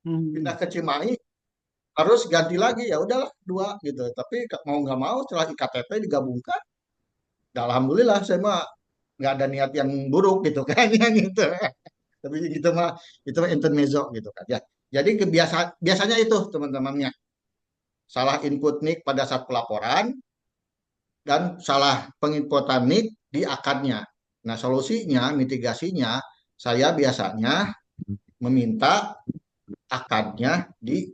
pindah Hmm. ke Cimahi harus ganti lagi, ya udahlah dua gitu. Tapi mau nggak mau setelah iktp digabungkan, ya alhamdulillah saya mah nggak ada niat yang buruk gitu kayaknya gitu. Tapi itu mah intermezzo gitu kan ya. Jadi biasanya itu teman-temannya salah input nik pada saat pelaporan dan salah penginputan nik di akadnya. Nah, solusinya, mitigasinya, saya biasanya meminta akadnya di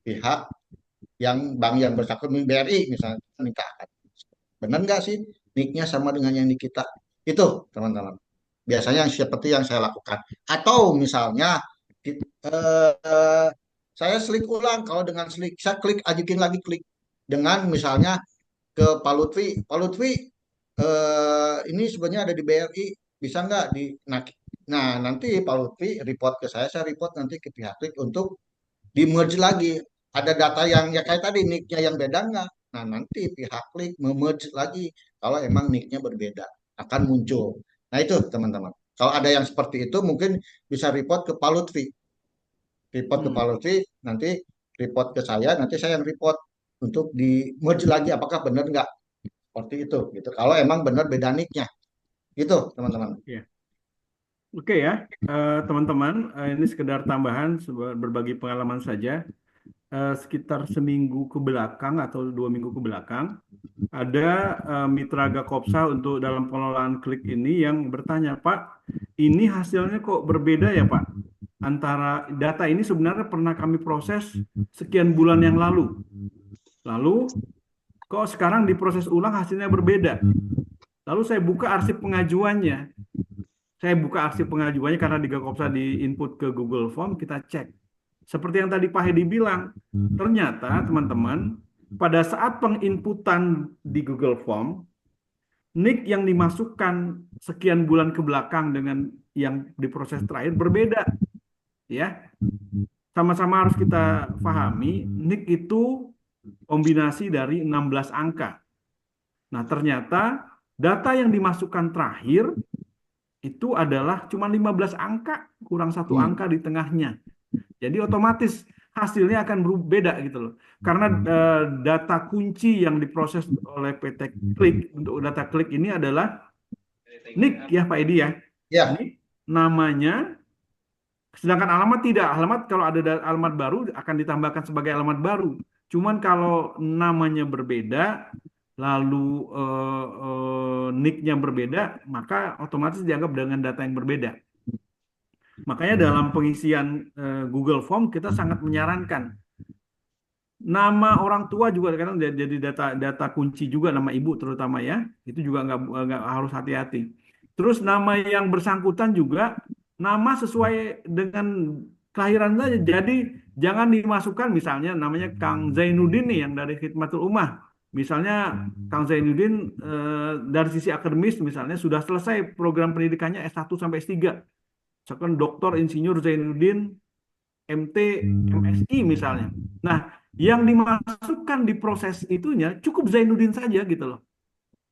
pihak yang bank yang bersangkutan, BRI misalnya, minta akad. Benar nggak sih niknya sama dengan yang di kita? Itu, teman-teman. Biasanya yang seperti yang saya lakukan. Atau misalnya, saya slik ulang. Kalau dengan slik, saya klik, ajukin lagi klik. Dengan misalnya ke Pak Lutfi. Pak Lutfi, ini sebenarnya ada di BRI, bisa nggak di nah nanti Pak Lutfi report ke saya report nanti ke pihak klik untuk di merge lagi. Ada data yang ya kayak tadi nicknya yang beda nggak? Nah nanti pihak klik merge lagi. Kalau emang nicknya berbeda akan muncul. Nah itu teman-teman. Kalau ada yang seperti itu mungkin bisa report ke Pak Lutfi. Report ke Pak Hmm. Lutfi, nanti report ke saya, nanti saya yang report untuk di merge lagi apakah benar nggak seperti itu gitu. Kalau emang benar beda nicknya, gitu teman-teman. Ya. Oke ya, teman-teman, ini sekedar tambahan, berbagi pengalaman saja. Sekitar seminggu ke belakang atau 2 minggu ke belakang, ada mitra Gakopsa untuk dalam pengelolaan klik ini yang bertanya, Pak, ini hasilnya kok berbeda ya Pak? Antara data ini sebenarnya pernah kami proses sekian bulan yang lalu. Lalu kok sekarang diproses ulang hasilnya berbeda? Lalu saya buka arsip pengajuannya. Saya buka arsip pengajuannya karena di Gakopsa di input ke Google Form, kita cek. Seperti yang tadi Pak Hedi bilang, ternyata teman-teman, pada saat penginputan di Google Form, NIK yang dimasukkan sekian bulan ke belakang dengan yang diproses terakhir berbeda, ya. Sama-sama harus kita pahami, NIK itu kombinasi dari 16 angka. Nah, ternyata data yang dimasukkan terakhir itu adalah cuma 15 angka, kurang satu Hmm. angka di tengahnya. Jadi otomatis hasilnya akan berbeda gitu loh. Karena data kunci yang diproses oleh PT Klik untuk data Klik ini adalah NIK ya Pak Edi ya. Ya, NIK namanya, sedangkan alamat tidak. Alamat kalau ada alamat baru akan ditambahkan sebagai alamat baru. Cuman kalau namanya berbeda, lalu NIK-nya berbeda, maka otomatis dianggap dengan data yang berbeda. Makanya dalam pengisian Google Form kita sangat menyarankan nama orang tua juga kadang jadi data data kunci juga, nama ibu terutama ya, itu juga nggak harus hati-hati. Terus nama yang bersangkutan juga nama sesuai dengan kelahiran saja. Jadi jangan dimasukkan misalnya namanya Kang Zainuddin nih yang dari Khidmatul Ummah. Misalnya Kang Zainuddin dari sisi akademis misalnya sudah selesai program pendidikannya S1 sampai S3. Misalkan Doktor Insinyur Zainuddin MT, MSI misalnya. Nah, yang dimasukkan di proses itunya cukup Zainuddin saja gitu loh.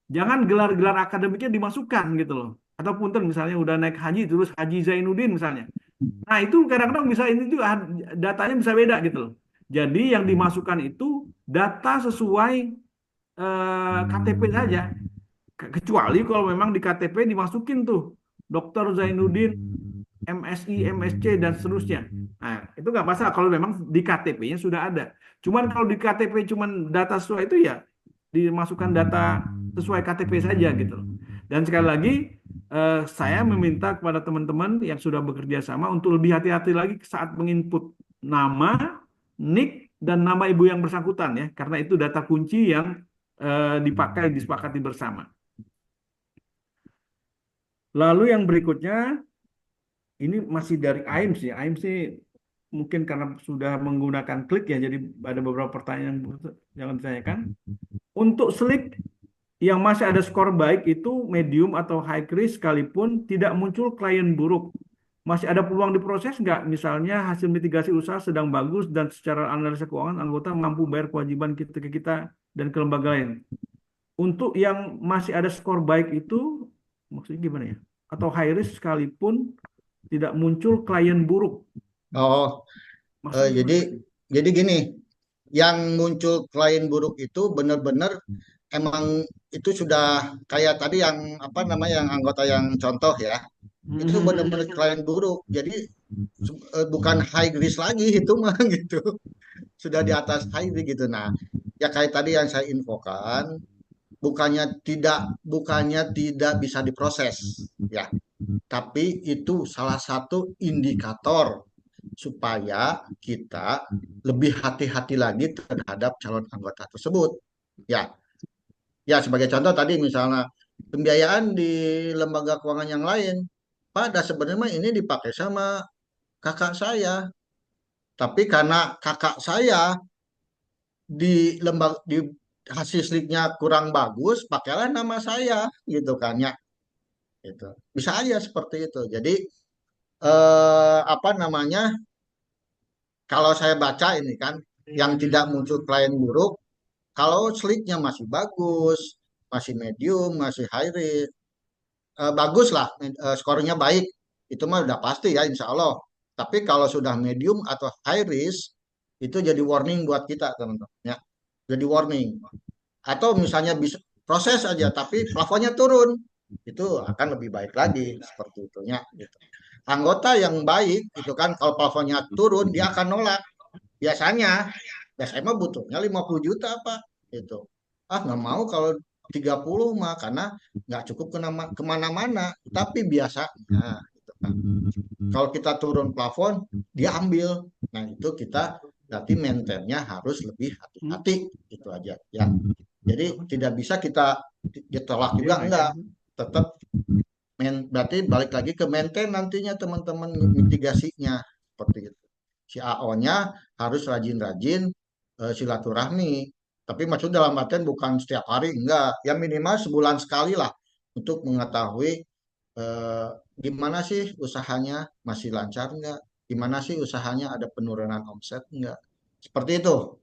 Jangan gelar-gelar akademiknya dimasukkan gitu loh. Atau punten misalnya udah naik haji terus Haji Zainuddin misalnya. Nah, itu kadang-kadang bisa ini juga datanya bisa beda gitu loh. Jadi yang dimasukkan itu data sesuai KTP saja. Kecuali kalau memang di KTP dimasukin tuh Dokter Zainuddin MSI, MSC, dan seterusnya. Nah, itu nggak masalah kalau memang di KTP-nya sudah ada. Cuman kalau di KTP cuman data sesuai itu ya dimasukkan data sesuai KTP saja gitu loh. Dan sekali lagi saya meminta kepada teman-teman yang sudah bekerja sama untuk lebih hati-hati lagi saat menginput nama, NIK, dan nama ibu yang bersangkutan ya, karena itu data kunci yang dipakai disepakati bersama. Lalu yang berikutnya ini masih dari AIM sih. AIM sih mungkin karena sudah menggunakan klik ya, jadi ada beberapa pertanyaan yang ditanyakan. Untuk slik yang masih ada skor baik itu medium atau high risk sekalipun tidak muncul klien buruk. Masih ada peluang diproses nggak? Misalnya hasil mitigasi usaha sedang bagus dan secara analisa keuangan anggota mampu bayar kewajiban kita ke kita dan ke lembaga lain. Untuk yang masih ada skor baik itu maksudnya gimana ya? Atau high risk sekalipun tidak muncul klien buruk. Oh, Maksudnya jadi gimana Pak? gini, yang muncul klien buruk itu benar-benar emang itu sudah kayak tadi yang apa namanya yang anggota yang contoh ya, itu Mhm. benar-benar klien buruk. Jadi bukan high risk lagi itu mah gitu. Sudah di atas high risk gitu. Nah, ya kayak tadi yang saya infokan, bukannya tidak bisa diproses ya, tapi itu salah satu indikator supaya kita lebih hati-hati lagi terhadap calon anggota tersebut. Ya, ya sebagai contoh tadi misalnya pembiayaan di lembaga keuangan yang lain, pada sebenarnya ini dipakai sama kakak saya, tapi karena kakak saya di lembaga di hasil sliknya kurang bagus, pakailah nama saya gitu kan ya. Itu bisa aja seperti itu. Jadi apa namanya? Kalau saya baca ini kan yang tidak muncul klien buruk, kalau sliknya masih bagus, masih medium, masih high risk, bagus lah, skornya baik, itu mah udah pasti ya insya Allah. Tapi kalau sudah medium atau high risk, itu jadi warning buat kita teman-teman ya. Jadi warning. Atau misalnya bisa proses aja, tapi plafonnya turun, itu akan lebih baik lagi seperti itunya. Gitu. Anggota yang baik itu kan kalau plafonnya turun dia akan nolak. Biasanya, ya saya mah butuhnya 50 juta Pak. Itu. Ah nggak mau kalau 30 mah karena nggak cukup kemana-mana. Tapi biasanya, gitu kan. Kalau kita turun plafon, dia ambil. Nah itu kita berarti maintainnya harus lebih Hmm, hati-hati. Itu aja. Ya. Jadi apa? tidak bisa kita ditolak Dia juga naik enggak. aja. Tetap berarti balik lagi ke maintain nantinya teman-teman mitigasinya seperti itu. Si AO-nya harus rajin-rajin silaturahmi. Tapi maksud dalam artian bukan setiap hari, enggak. Ya minimal sebulan sekali lah untuk mengetahui eh, gimana sih usahanya, masih lancar enggak? Gimana sih usahanya, ada penurunan omset enggak? Seperti itu,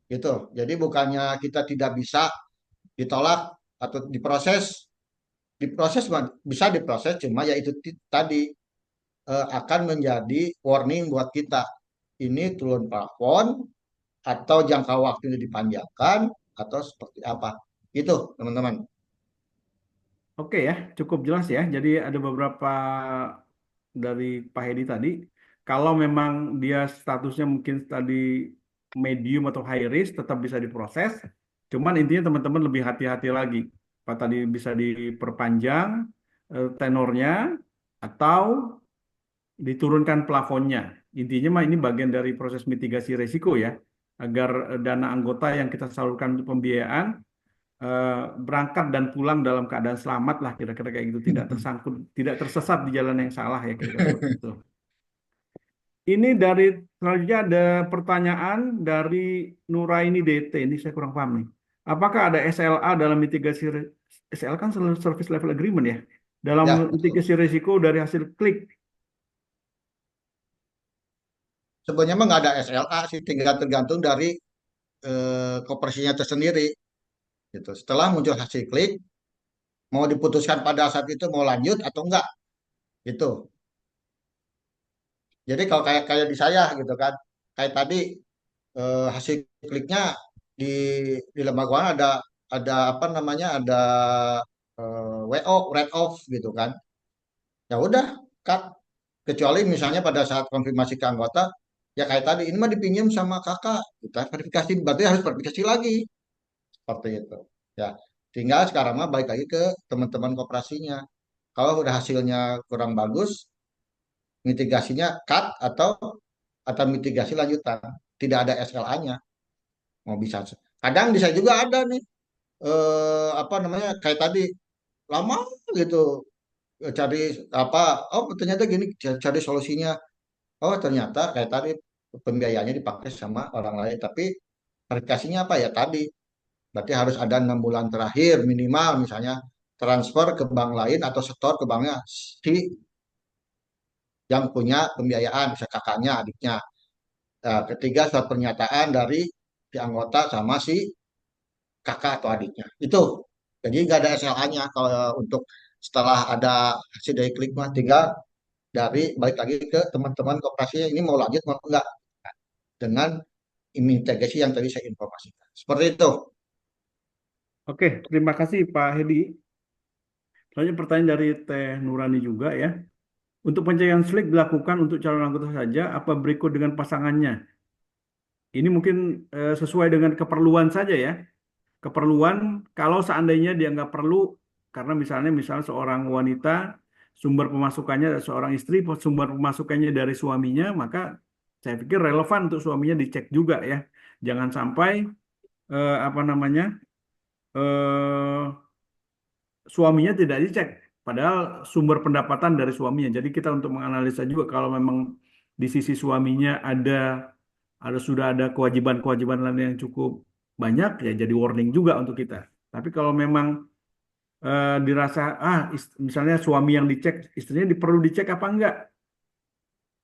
gitu. Jadi bukannya kita tidak bisa ditolak atau diproses bisa diproses, cuma ya itu tadi akan menjadi warning buat kita, ini turun plafon atau jangka waktunya dipanjangkan atau seperti apa gitu teman-teman. Oke ya, cukup jelas ya. Jadi ada beberapa dari Pak Hedi tadi. Kalau memang dia statusnya mungkin tadi medium atau high risk, tetap bisa diproses. Cuman intinya teman-teman lebih hati-hati lagi. Pak tadi bisa diperpanjang tenornya atau diturunkan plafonnya. Intinya mah ini bagian dari proses mitigasi risiko ya, agar dana anggota yang kita salurkan untuk pembiayaan berangkat dan pulang dalam keadaan selamat lah kira-kira kayak gitu, tidak tersangkut, tidak tersesat di jalan yang salah ya kira-kira seperti itu. Ini dari selanjutnya ada pertanyaan dari Nuraini DT. Ini saya kurang paham nih. Apakah ada SLA dalam mitigasi SLA kan service level agreement ya? Dalam Ya betul, mitigasi risiko dari hasil klik. sebenarnya mah nggak ada SLA sih, tinggal tergantung dari koperasinya tersendiri gitu. Setelah muncul hasil klik, mau diputuskan pada saat itu mau lanjut atau enggak gitu. Jadi kalau kayak kayak di saya gitu kan, kayak tadi hasil kliknya di di lembaga keuangan ada apa namanya, ada WO write off gitu kan. Ya udah cut, kecuali misalnya pada saat konfirmasi ke anggota, ya kayak tadi ini mah dipinjam sama kakak, kita verifikasi, berarti harus verifikasi lagi seperti itu ya. Tinggal sekarang mah balik lagi ke teman-teman koperasinya, kalau udah hasilnya kurang bagus, mitigasinya cut atau mitigasi lanjutan, tidak ada SLA-nya, mau bisa. Kadang bisa juga ada nih apa namanya kayak tadi lama gitu cari apa, oh ternyata gini, cari solusinya, oh ternyata kayak tadi pembiayaannya dipakai sama orang lain, tapi verifikasinya apa ya tadi, berarti harus ada 6 bulan terakhir minimal misalnya transfer ke bank lain atau setor ke banknya si yang punya pembiayaan, bisa kakaknya, adiknya. Nah, ketiga surat pernyataan dari si anggota sama si kakak atau adiknya. Itu. Jadi nggak ada SLA-nya kalau untuk setelah ada hasil dari klik mah, tinggal dari balik lagi ke teman-teman koperasinya ini mau lanjut mau enggak dengan imigrasi yang tadi saya informasikan. Seperti itu. Oke, terima kasih Pak Hedi. Selanjutnya pertanyaan dari Teh Nurani juga ya. Untuk pencairan slik dilakukan untuk calon anggota saja, apa berikut dengan pasangannya? Ini mungkin sesuai dengan keperluan saja ya. Keperluan kalau seandainya dia nggak perlu, karena misalnya seorang wanita sumber pemasukannya seorang istri sumber pemasukannya dari suaminya, maka saya pikir relevan untuk suaminya dicek juga ya. Jangan sampai apa namanya eh, suaminya tidak dicek, padahal sumber pendapatan dari suaminya. Jadi kita untuk menganalisa juga kalau memang di sisi suaminya ada sudah ada kewajiban-kewajiban lain yang cukup banyak ya jadi warning juga untuk kita. Tapi kalau memang dirasa misalnya suami yang dicek istrinya perlu dicek apa enggak,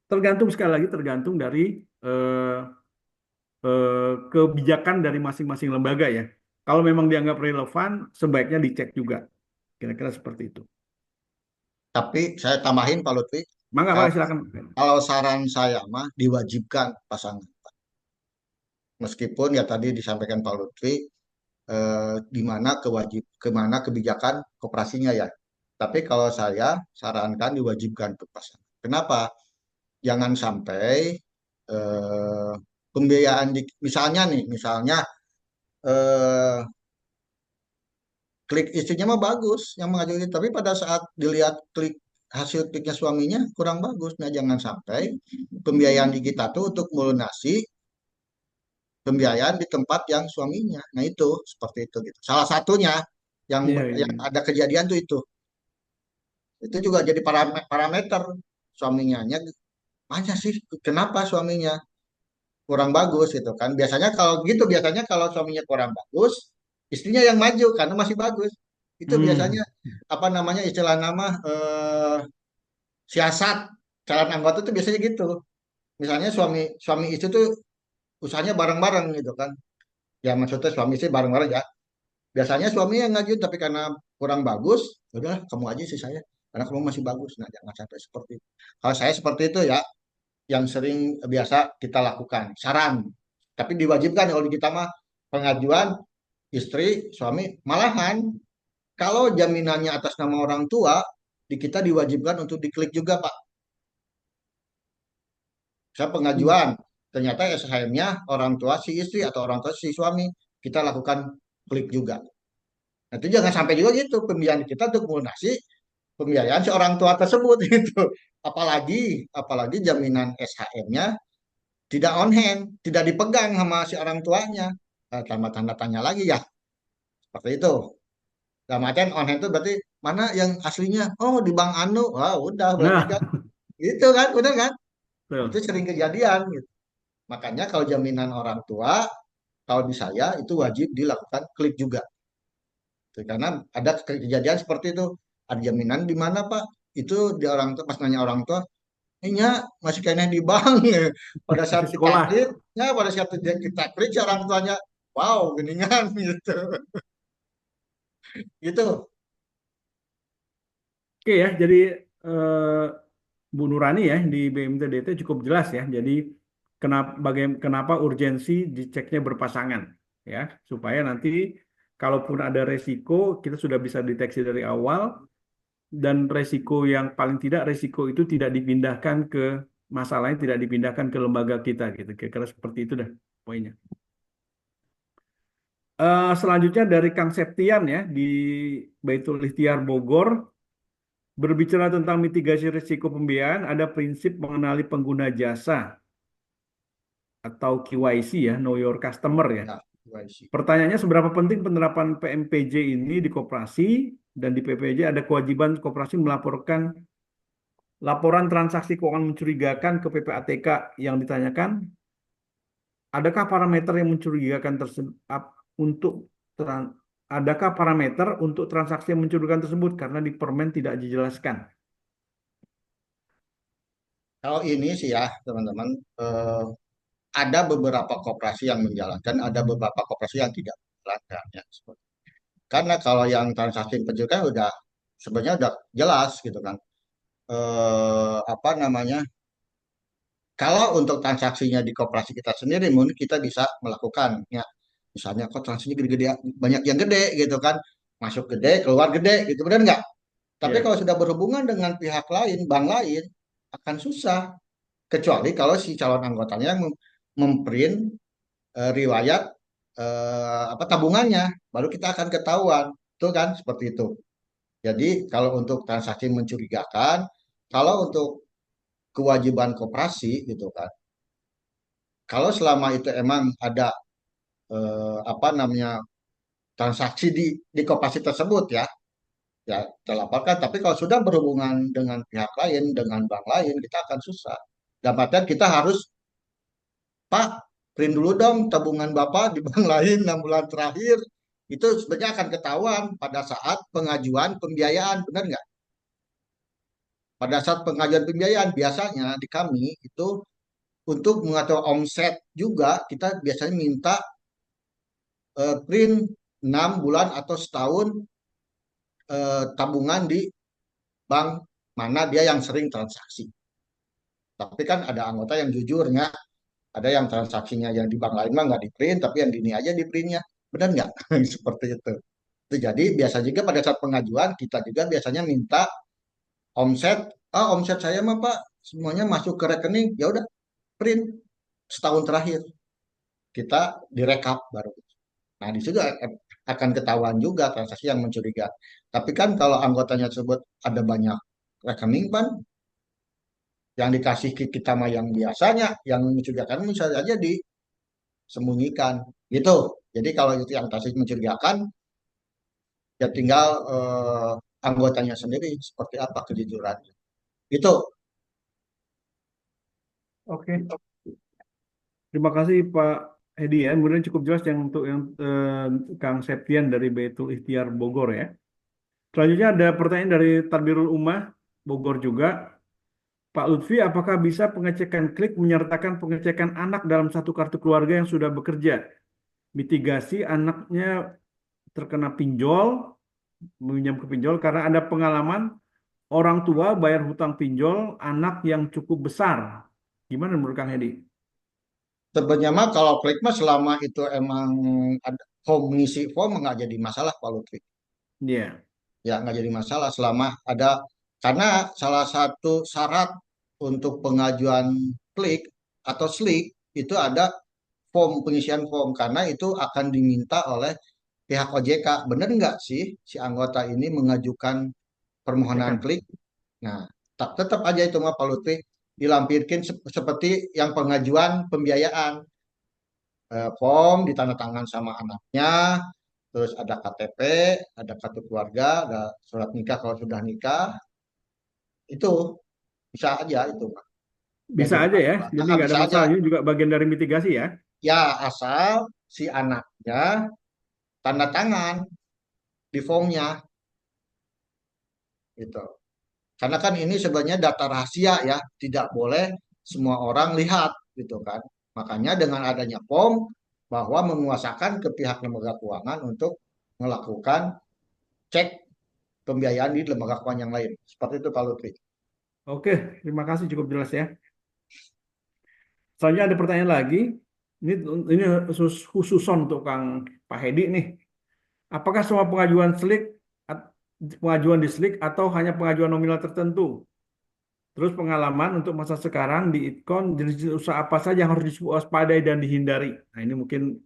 tergantung sekali lagi tergantung dari eh, kebijakan dari masing-masing lembaga ya. Kalau memang dianggap relevan, sebaiknya dicek juga. Kira-kira seperti itu. Tapi saya tambahin Pak Lutfi, Mangga, kalau, Pak, silakan. kalau saran saya mah diwajibkan pasangan. Meskipun ya tadi disampaikan Pak Lutfi, di mana kemana kebijakan koperasinya ya. Tapi kalau saya sarankan diwajibkan untuk pasangan. Kenapa? Jangan sampai eh, pembiayaan misalnya nih, misalnya eh, klik istrinya mah bagus yang mengajukan, tapi pada saat dilihat hasil kliknya suaminya kurang bagus. Nah, jangan sampai pembiayaan di kita tuh untuk melunasi pembiayaan di tempat yang suaminya. Nah, itu seperti itu gitu. Salah satunya Iya, yang iya. ada kejadian tuh itu. Itu juga jadi parameter suaminya. Mana sih kenapa suaminya kurang bagus gitu kan? Biasanya kalau gitu biasanya kalau suaminya kurang bagus, istrinya yang maju karena masih bagus. Itu biasanya Hmm. apa namanya istilah nama siasat calon anggota itu biasanya gitu. Misalnya suami suami istri tuh usahanya bareng-bareng gitu kan. Ya maksudnya suami istri bareng-bareng ya. Biasanya suami yang ngajuin tapi karena kurang bagus, "Ya udah kamu aja sih saya karena kamu masih bagus." Nah, jangan sampai seperti itu. Kalau saya seperti itu ya yang sering biasa kita lakukan. Saran. Tapi diwajibkan kalau di kita mah pengajuan istri, suami. Malahan kalau jaminannya atas nama orang tua, di kita diwajibkan untuk diklik juga, Pak. Saya pengajuan, ternyata SHM-nya orang tua si istri atau orang tua si suami, kita lakukan klik juga. Nah, itu jangan sampai juga gitu pembiayaan kita untuk melunasi pembiayaan si orang tua tersebut gitu. Apalagi jaminan SHM-nya tidak on hand, tidak dipegang sama si orang tuanya. Nah, tambah tanda tanya lagi ya, seperti itu. Dalam artian on hand itu berarti mana yang aslinya? Oh, di Bank Anu. Wah, udah berarti Nah, kan. Gitu kan, udah kan? Itu betul. sering kejadian gitu. Makanya kalau jaminan orang tua, kalau di saya itu wajib dilakukan klik juga. Tuh, karena ada kejadian seperti itu. Ada jaminan di mana Pak? Itu di orang tua pas nanya orang tua, nya masih kayaknya di bank. Pada saat Masih kita klik, sekolah. ya pada saat kita klik si orang tuanya, wow, geningan gitu. Gitu. Oke ya, jadi Bu Nurani ya di BMTDT cukup jelas ya. Jadi kenapa urgensi diceknya berpasangan ya, supaya nanti kalaupun ada resiko kita sudah bisa deteksi dari awal dan resiko yang paling tidak resiko itu tidak dipindahkan ke masalahnya tidak dipindahkan ke lembaga kita gitu. Kira-kira seperti itu dah poinnya. Selanjutnya dari Kang Septian ya di Baitul Ikhtiar Bogor. Berbicara tentang mitigasi risiko pembiayaan, ada prinsip mengenali pengguna jasa atau KYC ya, Know Your Customer ya. Ya, KYC. Pertanyaannya seberapa penting penerapan PMPJ ini di koperasi dan di PPJ ada kewajiban koperasi melaporkan laporan transaksi keuangan mencurigakan ke PPATK yang ditanyakan, adakah parameter yang mencurigakan tersebut untuk adakah parameter untuk transaksi yang mencurigakan tersebut karena di permen tidak dijelaskan. Kalau ini sih ya, teman-teman, ada beberapa koperasi yang menjalankan, ada beberapa koperasi yang tidak menjalankan. Ya. Karena kalau yang transaksi penjualan udah sebenarnya udah jelas gitu kan. apa namanya, kalau untuk transaksinya di koperasi kita sendiri mungkin kita bisa melakukan ya, misalnya kok transaksinya gede-gede, banyak yang gede gitu kan, masuk gede keluar gede gitu, benar nggak? Tapi Ya. kalau sudah berhubungan dengan pihak lain, bank lain, akan susah. Kecuali kalau si calon anggotanya memprint riwayat apa tabungannya, baru kita akan ketahuan. Itu kan seperti itu. Jadi kalau untuk transaksi mencurigakan, kalau untuk kewajiban koperasi gitu kan, kalau selama itu emang ada apa namanya transaksi di koperasi tersebut ya, ya terlaporkan. Tapi kalau sudah berhubungan dengan pihak lain, dengan bank lain, kita akan susah. Dalam artian kita harus, Pak, print dulu dong tabungan Bapak di bank lain 6 bulan terakhir. Itu sebenarnya akan ketahuan pada saat pengajuan pembiayaan, benar nggak? Pada saat pengajuan pembiayaan, biasanya di kami itu untuk mengatur omset juga, kita biasanya minta print 6 bulan atau setahun tabungan di bank mana dia yang sering transaksi. Tapi kan ada anggota yang jujurnya, ada yang transaksinya yang di bank lain mah nggak di print, tapi yang di ini aja di printnya. Benar nggak? Seperti itu. Itu jadi biasa juga pada saat pengajuan kita juga biasanya minta omset. Ah, omset saya mah Pak semuanya masuk ke rekening. Ya udah print setahun terakhir kita direkap baru. Nah di situ akan ketahuan juga transaksi yang mencurigakan. Tapi kan kalau anggotanya tersebut ada banyak rekening kan yang dikasih ke kita mah yang biasanya yang mencurigakan bisa aja disembunyikan gitu. Jadi kalau itu yang transaksi mencurigakan ya tinggal anggotanya sendiri seperti apa kejujuran. Itu. Oke. Terima kasih Pak Hedi ya. Kemudian cukup jelas yang untuk yang Kang Septian dari Baitul Ikhtiar Bogor ya. Selanjutnya ada pertanyaan dari Tarbirul Ummah Bogor juga. Pak Lutfi, apakah bisa pengecekan klik menyertakan pengecekan anak dalam satu kartu keluarga yang sudah bekerja? Mitigasi anaknya terkena pinjol, meminjam ke pinjol karena ada pengalaman orang tua bayar hutang pinjol anak yang cukup besar. Gimana menurut Kang Hedi? Sebenarnya mah kalau klik mah selama itu emang ada form ngisi form nggak jadi masalah kalau klik. Iya. Ya nggak jadi masalah selama ada, karena salah satu syarat untuk pengajuan klik atau slik itu ada form, pengisian form, karena itu akan diminta oleh pihak OJK. Benar nggak sih si anggota ini mengajukan permohonan Tekan. klik? Nah, tetap aja itu mah Pak Lutfi dilampirkan seperti yang pengajuan pembiayaan. Form ditandatangan sama anaknya, terus ada KTP, ada kartu keluarga, ada surat nikah kalau sudah nikah, itu bisa aja itu Pak. Nggak Bisa jadi aja ya, masalah. jadi Ah, nggak bisa ada aja. masalah. Ini juga bagian dari mitigasi ya. Ya asal si anaknya tanda tangan di formnya gitu. Karena kan ini sebenarnya data rahasia ya, tidak boleh semua orang lihat gitu kan. Makanya dengan adanya form bahwa menguasakan ke pihak lembaga keuangan untuk melakukan cek pembiayaan di lembaga keuangan yang lain. Seperti itu Pak Lutfi. Oke, terima kasih cukup jelas ya. Selanjutnya ada pertanyaan lagi. Ini khususon untuk Kang Pak Hedi nih. Apakah semua pengajuan di Slik atau hanya pengajuan nominal tertentu? Terus pengalaman untuk masa sekarang di Itkon jenis usaha apa saja yang harus diwaspadai dan dihindari? Nah, ini mungkin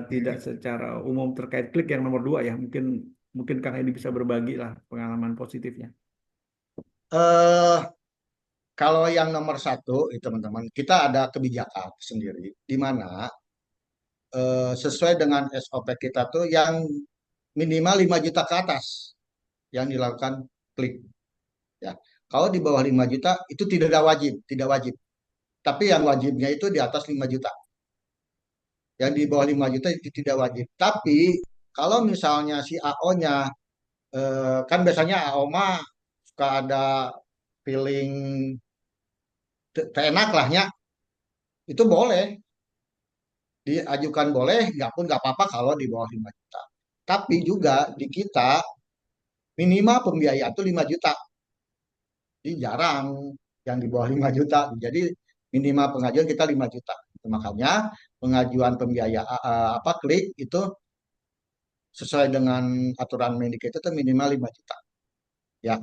tidak secara umum terkait klik yang nomor dua ya. Mungkin mungkin Kang Hedi bisa berbagi lah pengalaman positifnya. Eh, kalau yang nomor satu, teman-teman, kita ada kebijakan sendiri, di mana sesuai dengan SOP kita tuh yang minimal 5 juta ke atas yang dilakukan klik. Ya, kalau di bawah 5 juta itu tidak ada wajib, tidak wajib. Tapi yang wajibnya itu di atas 5 juta. Yang di bawah 5 juta itu tidak wajib. Tapi kalau misalnya si AO-nya kan biasanya AO mah suka ada feeling enak lahnya, itu boleh diajukan, boleh nggak pun nggak apa-apa kalau di bawah 5 juta. Tapi juga di kita minimal pembiayaan itu 5 juta. Jadi jarang yang di bawah 5 juta. Jadi minimal pengajuan kita 5 juta. Makanya pengajuan pembiayaan apa klik itu sesuai dengan aturan Mendikbud itu minimal 5 juta ya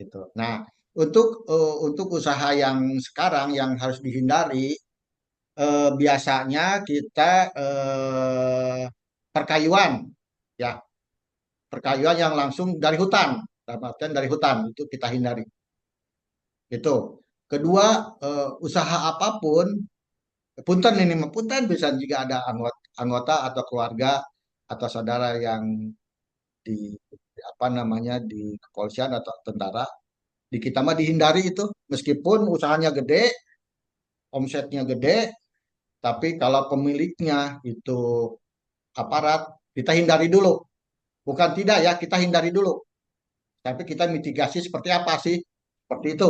gitu. Nah, untuk usaha yang sekarang yang harus dihindari biasanya kita perkayuan ya, perkayuan yang langsung dari hutan, dalam artian dari hutan itu kita hindari. Itu. Kedua, usaha apapun, punten ini punten bisa juga ada anggota atau keluarga atau saudara yang di apa namanya di kepolisian atau tentara, di kita mah dihindari itu meskipun usahanya gede, omsetnya gede, tapi kalau pemiliknya itu aparat, kita hindari dulu. Bukan tidak ya, kita hindari dulu. Tapi kita mitigasi seperti apa sih? Seperti itu.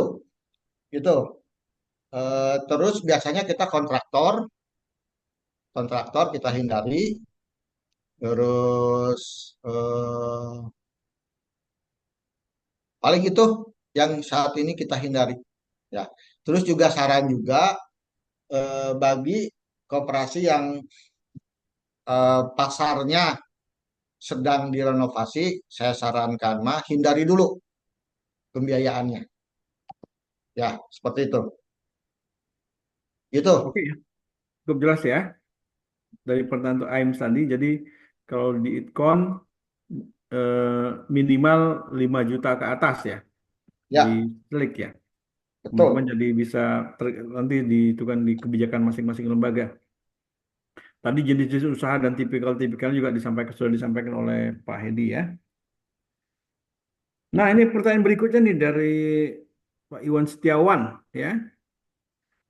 Gitu. Terus biasanya kita kontraktor, kontraktor kita hindari. Terus paling itu yang saat ini kita hindari. Ya. Terus juga saran juga bagi koperasi yang pasarnya sedang direnovasi, saya sarankan mah hindari dulu pembiayaannya. Ya, seperti itu. Itu. Oke, cukup jelas ya dari pertanyaan AIM tadi. Jadi kalau di Itcon minimal 5 juta ke atas ya di Ya, Slik ya. Teman-teman betul. jadi bisa nanti ditentukan di kebijakan masing-masing lembaga. Tadi jenis-jenis usaha dan tipikal-tipikal juga sudah disampaikan oleh Pak Hedi ya. Nah, ini pertanyaan berikutnya nih dari Pak Iwan Setiawan ya.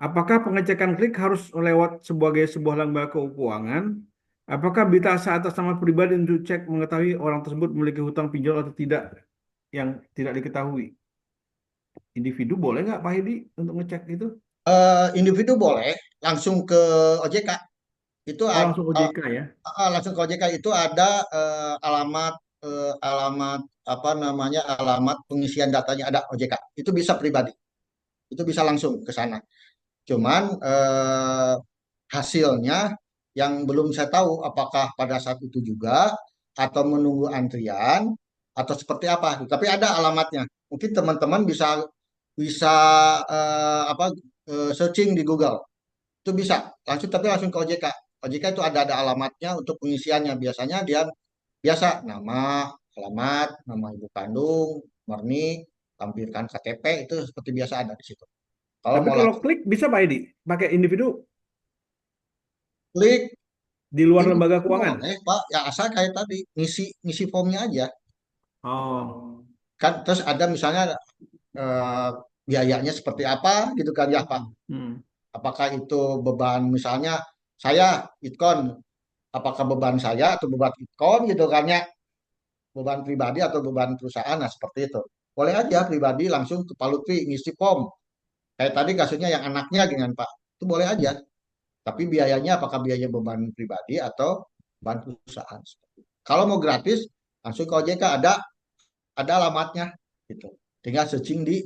Apakah pengecekan klik harus lewat sebagai sebuah lembaga keuangan? Apakah bisa atas nama pribadi untuk cek mengetahui orang tersebut memiliki hutang pinjol atau tidak yang tidak diketahui? Individu boleh nggak Pak Hedi untuk ngecek itu? Individu boleh langsung ke OJK. Itu Oh, langsung OJK ya? langsung ke OJK itu ada alamat apa namanya alamat pengisian datanya ada OJK. Itu bisa pribadi. Itu bisa langsung ke sana. Cuman hasilnya yang belum saya tahu apakah pada saat itu juga atau menunggu antrian atau seperti apa. Tapi ada alamatnya. Mungkin teman-teman bisa bisa apa searching di Google. Itu bisa langsung tapi langsung ke OJK. OJK itu ada alamatnya untuk pengisiannya. Biasanya dia biasa nama, alamat, nama ibu kandung, murni, tampilkan KTP itu seperti biasa ada di situ. Kalau Tapi mau kalau langsung klik bisa Pak Hedi? Pakai individu klik di luar ini lembaga itu keuangan? boleh Pak, ya asal kayak tadi ngisi ngisi formnya aja. Oh. Kan terus ada misalnya eh, biayanya seperti apa gitu kan ya Pak. Hmm. Hmm. Apakah itu beban misalnya saya Itkon, apakah beban saya atau beban Itkon gitu kan ya, beban pribadi atau beban perusahaan, nah seperti itu. Boleh aja pribadi langsung ke Pak Lutfi ngisi form. Kayak tadi kasusnya yang anaknya dengan Pak, itu boleh aja. Tapi biayanya apakah biaya beban pribadi atau beban perusahaan. Kalau mau gratis, langsung ke OJK ada alamatnya gitu. Tinggal searching di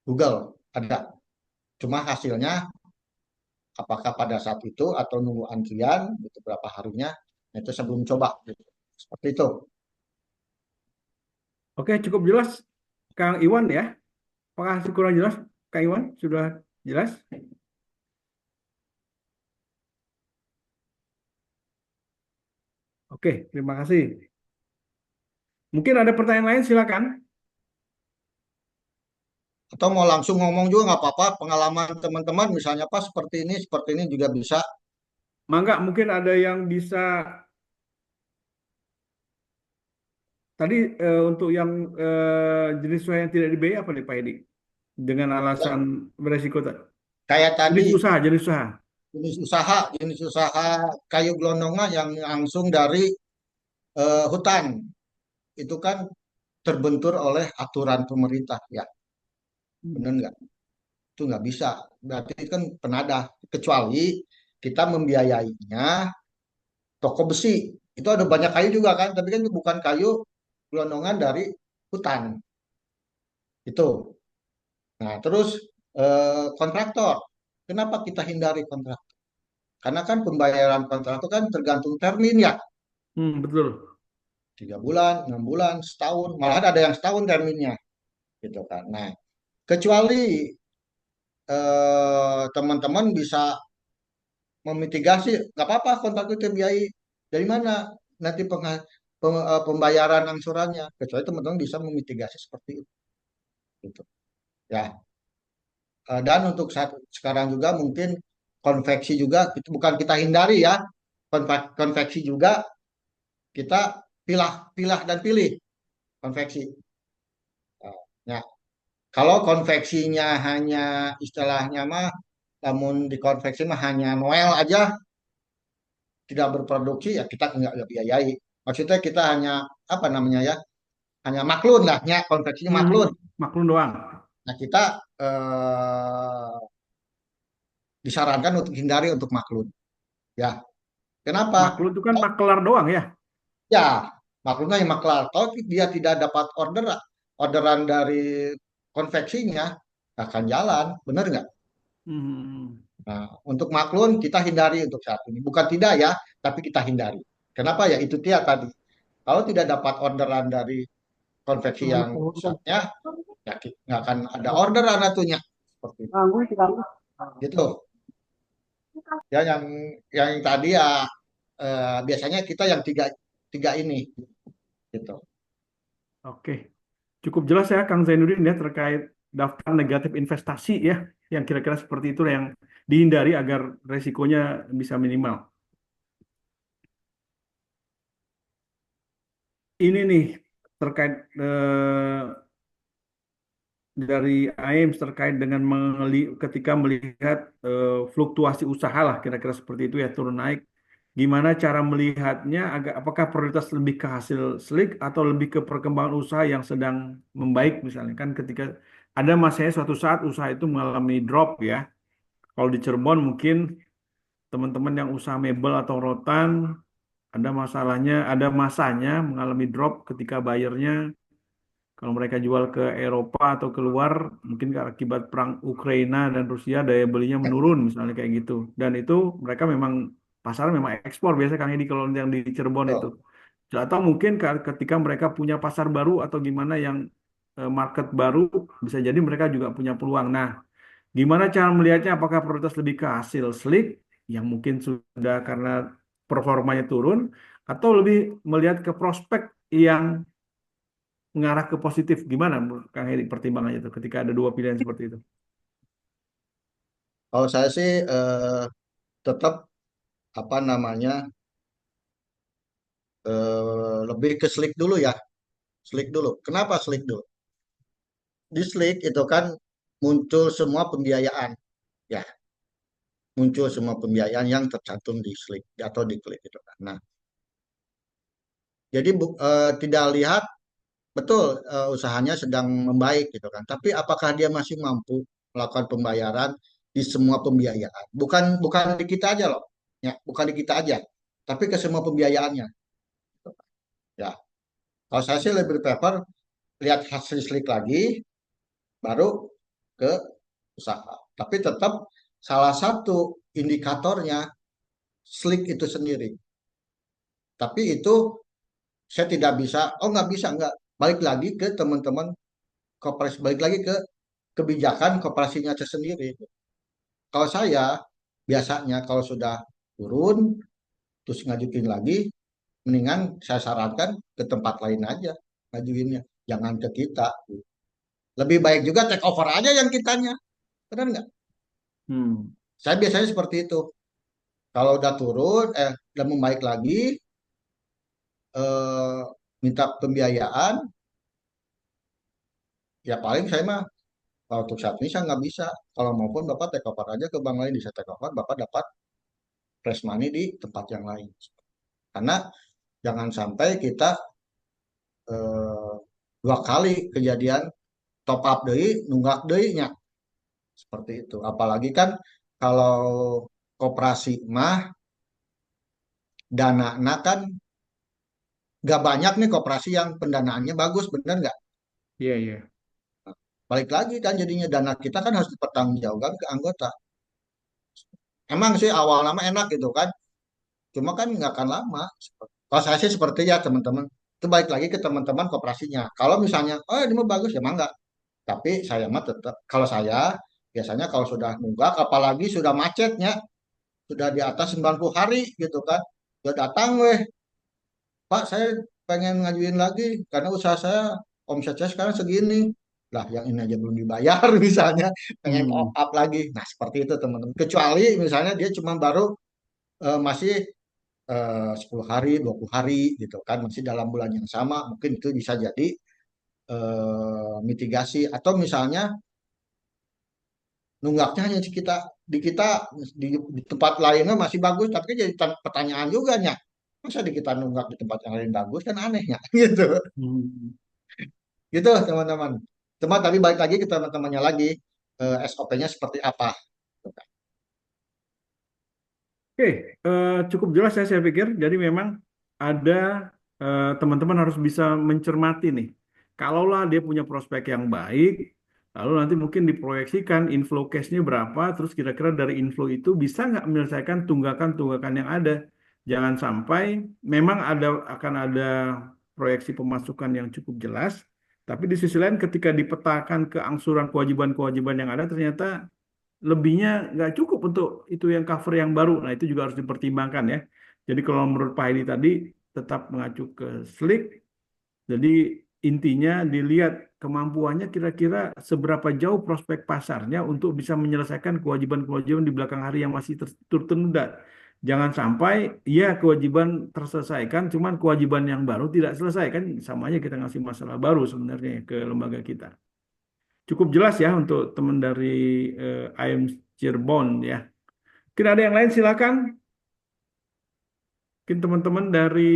Google ada. Cuma hasilnya apakah pada saat itu atau nunggu antrian itu berapa harinya, nah, itu sebelum coba gitu. Seperti itu. Oke, cukup jelas Kang Iwan ya. Apakah kurang jelas Kang Iwan? Sudah jelas? Oke, terima kasih. Mungkin ada pertanyaan lain, silakan. Atau mau langsung ngomong juga nggak apa-apa, pengalaman teman-teman misalnya Pak seperti ini juga bisa. Mangga, mungkin ada yang bisa tadi untuk yang jenis usaha yang tidak dibayar apa nih Pak Edi? Dengan alasan Ya, beresiko tadi. kayak tadi Jenis usaha. jenis usaha kayu gelondongan yang langsung dari hutan itu kan terbentur oleh aturan pemerintah ya, benar Hmm. nggak? Itu nggak bisa. Berarti itu kan penadah. Kecuali kita membiayainya toko besi. Itu ada banyak kayu juga kan, tapi kan itu bukan kayu gelondongan dari hutan. Itu. Nah, terus kontraktor. Kenapa kita hindari kontraktor? Karena kan pembayaran kontraktor kan tergantung termin ya. Betul. 3 bulan, 6 bulan, setahun. Malah ada yang setahun terminnya. Gitu kan. Nah, kecuali teman-teman bisa memitigasi, nggak apa-apa kontraktor itu biayai. Dari mana nanti pembayaran angsurannya? Kecuali teman-teman bisa memitigasi seperti itu. Gitu. Ya, dan untuk saat sekarang juga mungkin konveksi juga itu bukan kita hindari ya. Konveksi juga kita pilah pilah dan pilih konveksi. Nah, kalau konveksinya hanya istilahnya mah, namun di konveksi mah hanya Noel aja tidak berproduksi ya kita nggak biayai. Maksudnya kita hanya apa namanya ya, hanya maklun lah, ya konveksinya maklun. Maklum doang. Nah kita disarankan untuk hindari untuk maklun. Ya, kenapa? Maklum itu kan makelar doang ya. Ya, maklumnya yang maklar. Kalau dia tidak dapat orderan dari konveksinya, nggak akan jalan, benar nggak? Hmm. Nah, untuk maklun kita hindari untuk saat ini. Bukan tidak ya, tapi kita hindari. Kenapa ya? Itu dia tadi. Kalau tidak dapat orderan dari konveksi yang pusatnya, ya nggak akan ada orderan atunya. Seperti itu. Gitu. Ya, yang tadi ya biasanya kita yang tiga tiga ini, gitu. Oke. Cukup jelas ya Kang Zainuddin ya terkait daftar negatif investasi ya. Yang kira-kira seperti itu yang dihindari agar resikonya bisa minimal. Ini nih terkait dari AIMS terkait dengan ketika melihat fluktuasi usaha lah kira-kira seperti itu ya turun naik. Gimana cara melihatnya apakah prioritas lebih ke hasil slik atau lebih ke perkembangan usaha yang sedang membaik misalnya kan ketika ada masanya suatu saat usaha itu mengalami drop ya. Kalau di Cirebon mungkin teman-teman yang usaha mebel atau rotan ada masalahnya, ada masanya mengalami drop ketika bayarnya kalau mereka jual ke Eropa atau keluar, mungkin akibat perang Ukraina dan Rusia daya belinya menurun misalnya kayak gitu. Dan itu mereka memang pasar memang ekspor biasanya Kang Edi kalau yang di Cirebon itu. Tuh. Atau mungkin ketika mereka punya pasar baru atau gimana yang market baru, bisa jadi mereka juga punya peluang. Nah, gimana cara melihatnya? Apakah prioritas lebih ke hasil slik yang mungkin sudah karena performanya turun, atau lebih melihat ke prospek yang mengarah ke positif gimana menurut Kang Heri pertimbangannya itu ketika ada dua pilihan seperti itu. Kalau saya sih tetap apa namanya lebih ke slick dulu ya, slick dulu. Kenapa slick dulu? Di slick itu kan muncul semua pembiayaan, ya, muncul semua pembiayaan yang tercantum di slick atau di klik itu kan. Nah, jadi tidak lihat betul usahanya sedang membaik gitu kan. Tapi apakah dia masih mampu melakukan pembayaran di semua pembiayaan? Bukan bukan di kita aja loh, ya, bukan di kita aja, tapi ke semua pembiayaannya. Gitu kan. Ya, kalau saya sih lebih prefer lihat hasil slik lagi, baru ke usaha. Tapi tetap salah satu indikatornya slik itu sendiri. Tapi itu saya tidak bisa, oh nggak bisa, nggak. Balik lagi ke teman-teman koperasi, balik lagi ke kebijakan koperasinya tersendiri. Kalau saya biasanya kalau sudah turun, terus ngajuin lagi, mendingan saya sarankan ke tempat lain aja ngajuinnya. Jangan ke kita. Lebih baik juga take over aja yang kitanya. Benar nggak? Hmm. Saya biasanya seperti itu. Kalau udah turun, udah membaik lagi, eh, minta pembiayaan, ya paling saya mah kalau untuk saat ini saya nggak bisa. Kalau maupun Bapak take over aja ke bank lain, bisa take over, Bapak dapat fresh money di tempat yang lain. Karena jangan sampai kita eh, 2 kali kejadian top up deui, nunggak deui nya. Seperti itu. Apalagi kan kalau koperasi mah dana kan nggak banyak nih koperasi yang pendanaannya bagus, bener nggak? Iya, iya. balik lagi kan jadinya dana kita kan harus dipertanggungjawabkan ke anggota. Emang sih awal nama enak gitu kan, cuma kan nggak akan lama. Kalau saya sih seperti ya teman-teman, itu balik lagi ke teman-teman koperasinya. Kalau misalnya, oh ini mah bagus ya mangga. Tapi saya mah tetap, kalau saya biasanya kalau sudah nunggak, apalagi sudah macetnya, sudah di atas 90 hari gitu kan, udah datang weh, Pak saya pengen ngajuin lagi karena usaha saya omset saya sekarang segini. Lah yang ini aja belum dibayar misalnya, pengen top Hmm. up lagi. Nah seperti itu teman-teman. Kecuali misalnya dia cuma baru masih 10 hari, 20 hari gitu kan, masih dalam bulan yang sama, mungkin itu bisa jadi mitigasi. Atau misalnya nunggaknya hanya di tempat lainnya masih bagus, tapi kan jadi pertanyaan juga nya. Masa di kita nunggak di tempat yang lain bagus kan anehnya gitu. Hmm. Gitu teman-teman. Cuma tapi balik lagi ke teman-temannya lagi SOP-nya seperti apa. Oke, cukup jelas ya saya pikir. Jadi memang ada teman-teman harus bisa mencermati nih. Kalaulah dia punya prospek yang baik, lalu nanti mungkin diproyeksikan inflow cash-nya berapa, terus kira-kira dari inflow itu bisa nggak menyelesaikan tunggakan-tunggakan yang ada. Jangan sampai memang akan ada proyeksi pemasukan yang cukup jelas, tapi di sisi lain ketika dipetakan keangsuran kewajiban-kewajiban yang ada, ternyata lebihnya nggak cukup untuk itu yang cover yang baru. Nah, itu juga harus dipertimbangkan ya. Jadi kalau menurut Pak Hedi tadi tetap mengacu ke SLIK. Jadi intinya dilihat kemampuannya kira-kira seberapa jauh prospek pasarnya untuk bisa menyelesaikan kewajiban-kewajiban di belakang hari yang masih tertunda. Jangan sampai ya kewajiban terselesaikan, cuman kewajiban yang baru tidak selesai kan sama aja kita ngasih masalah baru sebenarnya ke lembaga kita. Cukup jelas ya untuk teman dari IM Cirebon ya. Mungkin ada yang lain silakan. Mungkin teman-teman dari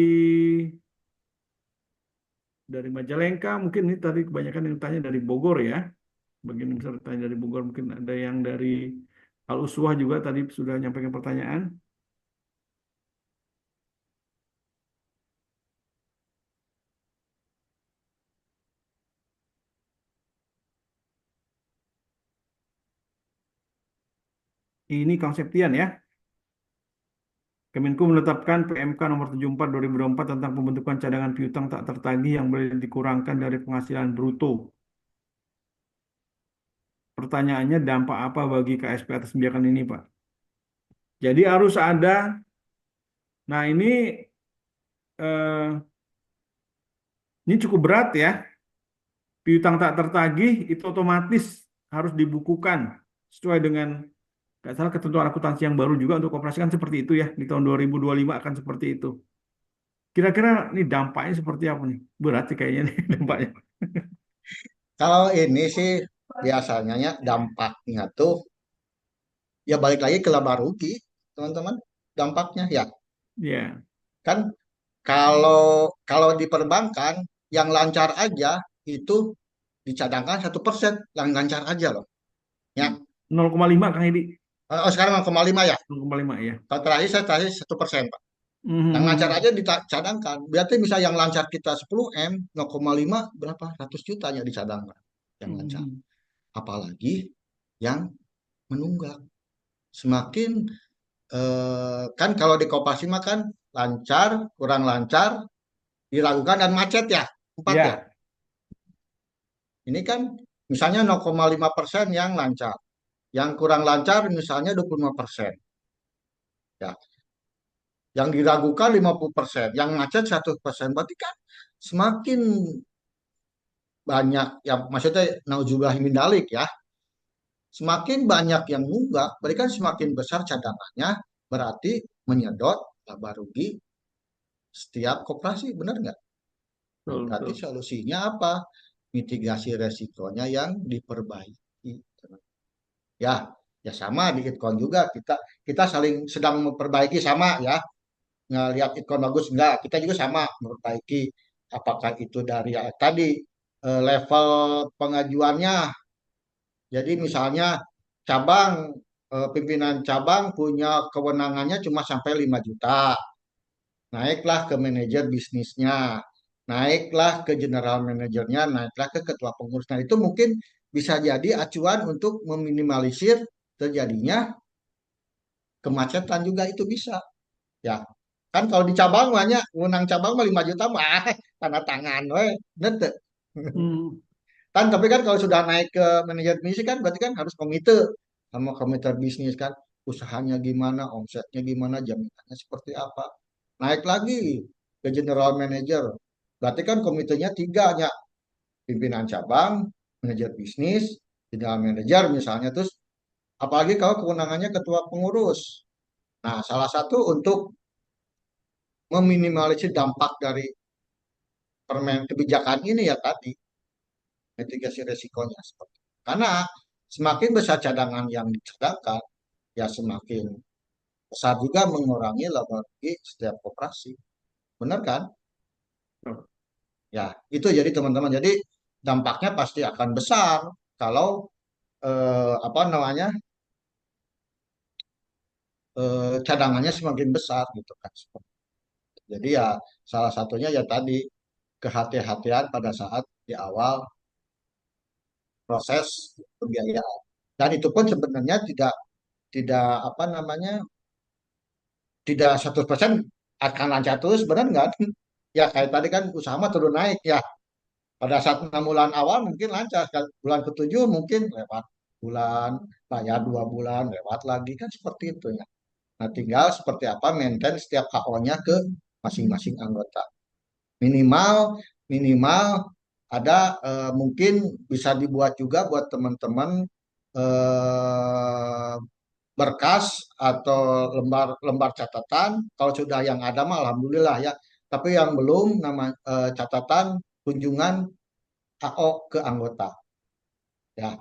Majalengka, mungkin ini tadi kebanyakan yang tanya dari Bogor ya. Bagian besar tanya dari Bogor, mungkin ada yang dari Al Uswah juga tadi sudah nyampaikan pertanyaan. Ini Kang Septian ya. Kemenku menetapkan PMK nomor 74 2024 tentang pembentukan cadangan piutang tak tertagih yang boleh dikurangkan dari penghasilan bruto. Pertanyaannya dampak apa bagi KSP atas kebijakan ini, Pak? Jadi harus ada. Nah, eh, ini cukup berat ya. Piutang tak tertagih itu otomatis harus dibukukan sesuai dengan nggak salah ketentuan akuntansi yang baru juga untuk koperasi kan seperti itu ya. Di tahun 2025 akan seperti itu. Kira-kira ini dampaknya seperti apa nih? Berat sih kayaknya nih dampaknya. Kalau ini sih biasanya ya dampaknya tuh ya balik lagi ke laba rugi, teman-teman. Dampaknya ya Ya, kan kalau kalau di perbankan yang lancar aja itu dicadangkan 1% yang lancar aja loh. Ya, 0,5 Kang Edi. oh, sekarang 0,5 ya. 0,5 ya. Kalau terakhir saya terakhir 1%, Pak. Yang lancar Mhm. aja dicadangkan. Berarti misal yang lancar kita 10 M, 0,5 berapa? 100 jutanya dicadangkan yang lancar. Mhm. Apalagi yang menunggak. Semakin kan kalau di Koperasi mah kan lancar, kurang lancar, diragukan dan macet ya. Empat ya. Ya. Ini kan misalnya 0,5% yang lancar. Yang kurang lancar misalnya 25%. Ya, yang diragukan 50%, yang macet 100%. Berarti kan semakin banyak ya maksudnya nauzubillah min dalik ya. Semakin banyak yang nunggak, berarti kan semakin besar cadangannya, berarti menyedot laba rugi setiap koperasi, benar nggak? Nah, Betul, berarti betul. solusinya apa? Mitigasi resikonya yang diperbaiki. Ya, ya sama di Itcon juga kita kita saling sedang memperbaiki sama ya. Ngelihat Itcon bagus enggak, kita juga sama memperbaiki apakah itu dari tadi level pengajuannya. Jadi misalnya cabang pimpinan cabang punya kewenangannya cuma sampai 5 juta. Naiklah ke manajer bisnisnya, naiklah ke general manajernya, naiklah ke ketua pengurus. Nah, itu mungkin bisa jadi acuan untuk meminimalisir terjadinya kemacetan juga itu bisa. Ya, kan kalau di cabang banyak, menang cabang mah 5 juta mah tanda tangan, we, bener teu? Hmm. Kan tapi kan kalau sudah naik ke manajer bisnis kan berarti kan harus komite sama komite bisnis kan, usahanya gimana, omsetnya gimana, jaminannya seperti apa. Naik lagi ke general manager, berarti kan komitenya tiga ya, pimpinan cabang, manajer bisnis, general manager misalnya, terus apalagi kalau kewenangannya ketua pengurus. Nah, salah satu untuk meminimalisir dampak dari permen kebijakan ini ya tadi mitigasi resikonya seperti itu. Karena semakin besar cadangan yang dicadangkan, ya semakin besar juga mengurangi laba rugi setiap operasi. Benar kan? Ya, itu jadi teman-teman. Jadi dampaknya pasti akan besar kalau apa namanya cadangannya semakin besar gitu kan. Jadi ya salah satunya ya tadi kehati-hatian pada saat di awal proses pembiayaan. Dan itu pun sebenarnya tidak tidak apa namanya tidak 100% akan lancar terus, benar nggak? Ya kayak tadi kan usaha mah turun naik ya. Pada saat 6 bulan awal mungkin lancar, bulan ketujuh mungkin lewat bulan, bayar 2 bulan lewat lagi kan seperti itu ya. Nah tinggal seperti apa maintain setiap KO-nya ke masing-masing anggota. Minimal minimal ada mungkin bisa dibuat juga buat teman-teman eh, berkas atau lembar-lembar catatan. Kalau sudah yang ada mah alhamdulillah ya. Tapi yang belum nama catatan kunjungan AO ke anggota ya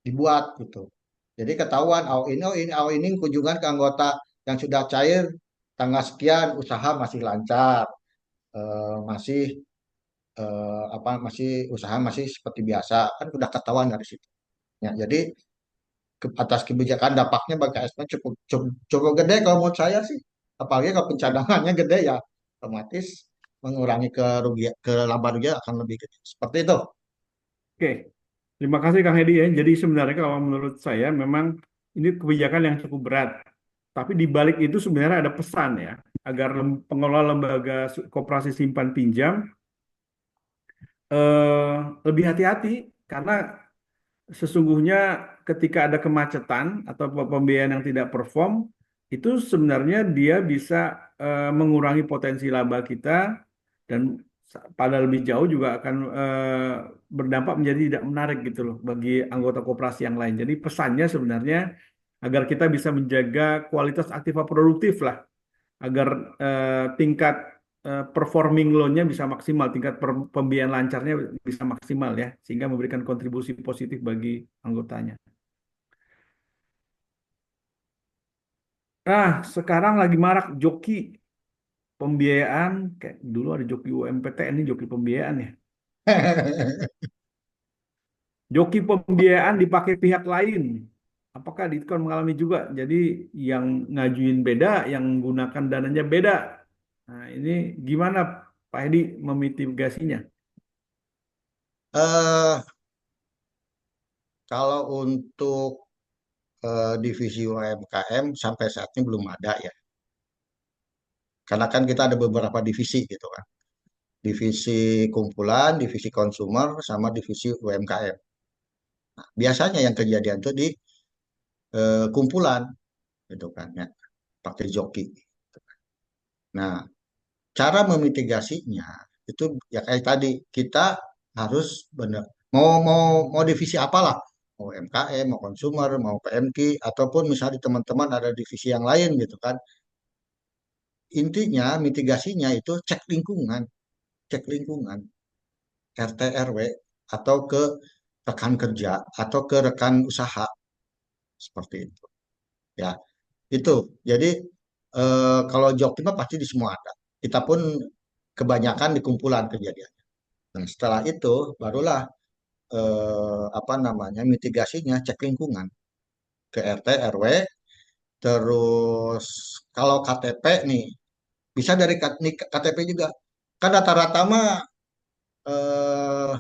dibuat gitu. Jadi ketahuan AO ini kunjungan ke anggota yang sudah cair tanggal sekian usaha masih lancar, masih masih usaha masih seperti biasa kan udah ketahuan dari situ. Ya, jadi atas kebijakan dampaknya bagi ASN cukup, cukup cukup gede kalau menurut saya sih. Apalagi kalau pencadangannya gede ya otomatis mengurangi kerugian ke laba rugi akan lebih gede. Seperti itu. Oke, terima kasih Kang Hedi ya. Jadi sebenarnya kalau menurut saya memang ini kebijakan yang cukup berat. Tapi di balik itu sebenarnya ada pesan ya, agar pengelola lembaga koperasi simpan pinjam lebih hati-hati karena sesungguhnya ketika ada kemacetan atau pembiayaan yang tidak perform, itu sebenarnya dia bisa mengurangi potensi laba kita dan pada lebih jauh juga akan berdampak menjadi tidak menarik gitu loh bagi anggota koperasi yang lain. Jadi pesannya sebenarnya agar kita bisa menjaga kualitas aktiva produktif lah, agar tingkat performing loan-nya bisa maksimal, tingkat pembiayaan lancarnya bisa maksimal ya, sehingga memberikan kontribusi positif bagi anggotanya. Nah, sekarang lagi marak joki pembiayaan, kayak dulu ada joki UMPTN, ini joki pembiayaan ya. Joki pembiayaan dipakai pihak lain. Apakah Ditkon mengalami juga? Jadi yang ngajuin beda, yang menggunakan dananya beda. Nah, ini gimana Pak Hedi memitigasinya? eh Kalau untuk divisi UMKM sampai saat ini belum ada ya. Karena kan kita ada beberapa divisi gitu kan. Divisi kumpulan, divisi konsumer, sama divisi UMKM. Biasanya yang kejadian itu di kumpulan gitu kan ya, pakai joki. Nah, cara memitigasinya itu ya kayak tadi kita harus benar mau divisi apalah, mau MKM, mau konsumer, mau PMK, ataupun misalnya di teman-teman ada divisi yang lain gitu kan. Intinya mitigasinya itu cek lingkungan RT RW atau ke rekan kerja atau ke rekan usaha seperti itu. Ya, itu. Jadi kalau job itu pasti di semua ada. Kita pun kebanyakan di kumpulan kejadian. Nah, setelah itu barulah apa namanya mitigasinya cek lingkungan ke RT RW, terus kalau KTP nih bisa dari KTP juga. Kan rata-rata mah eh,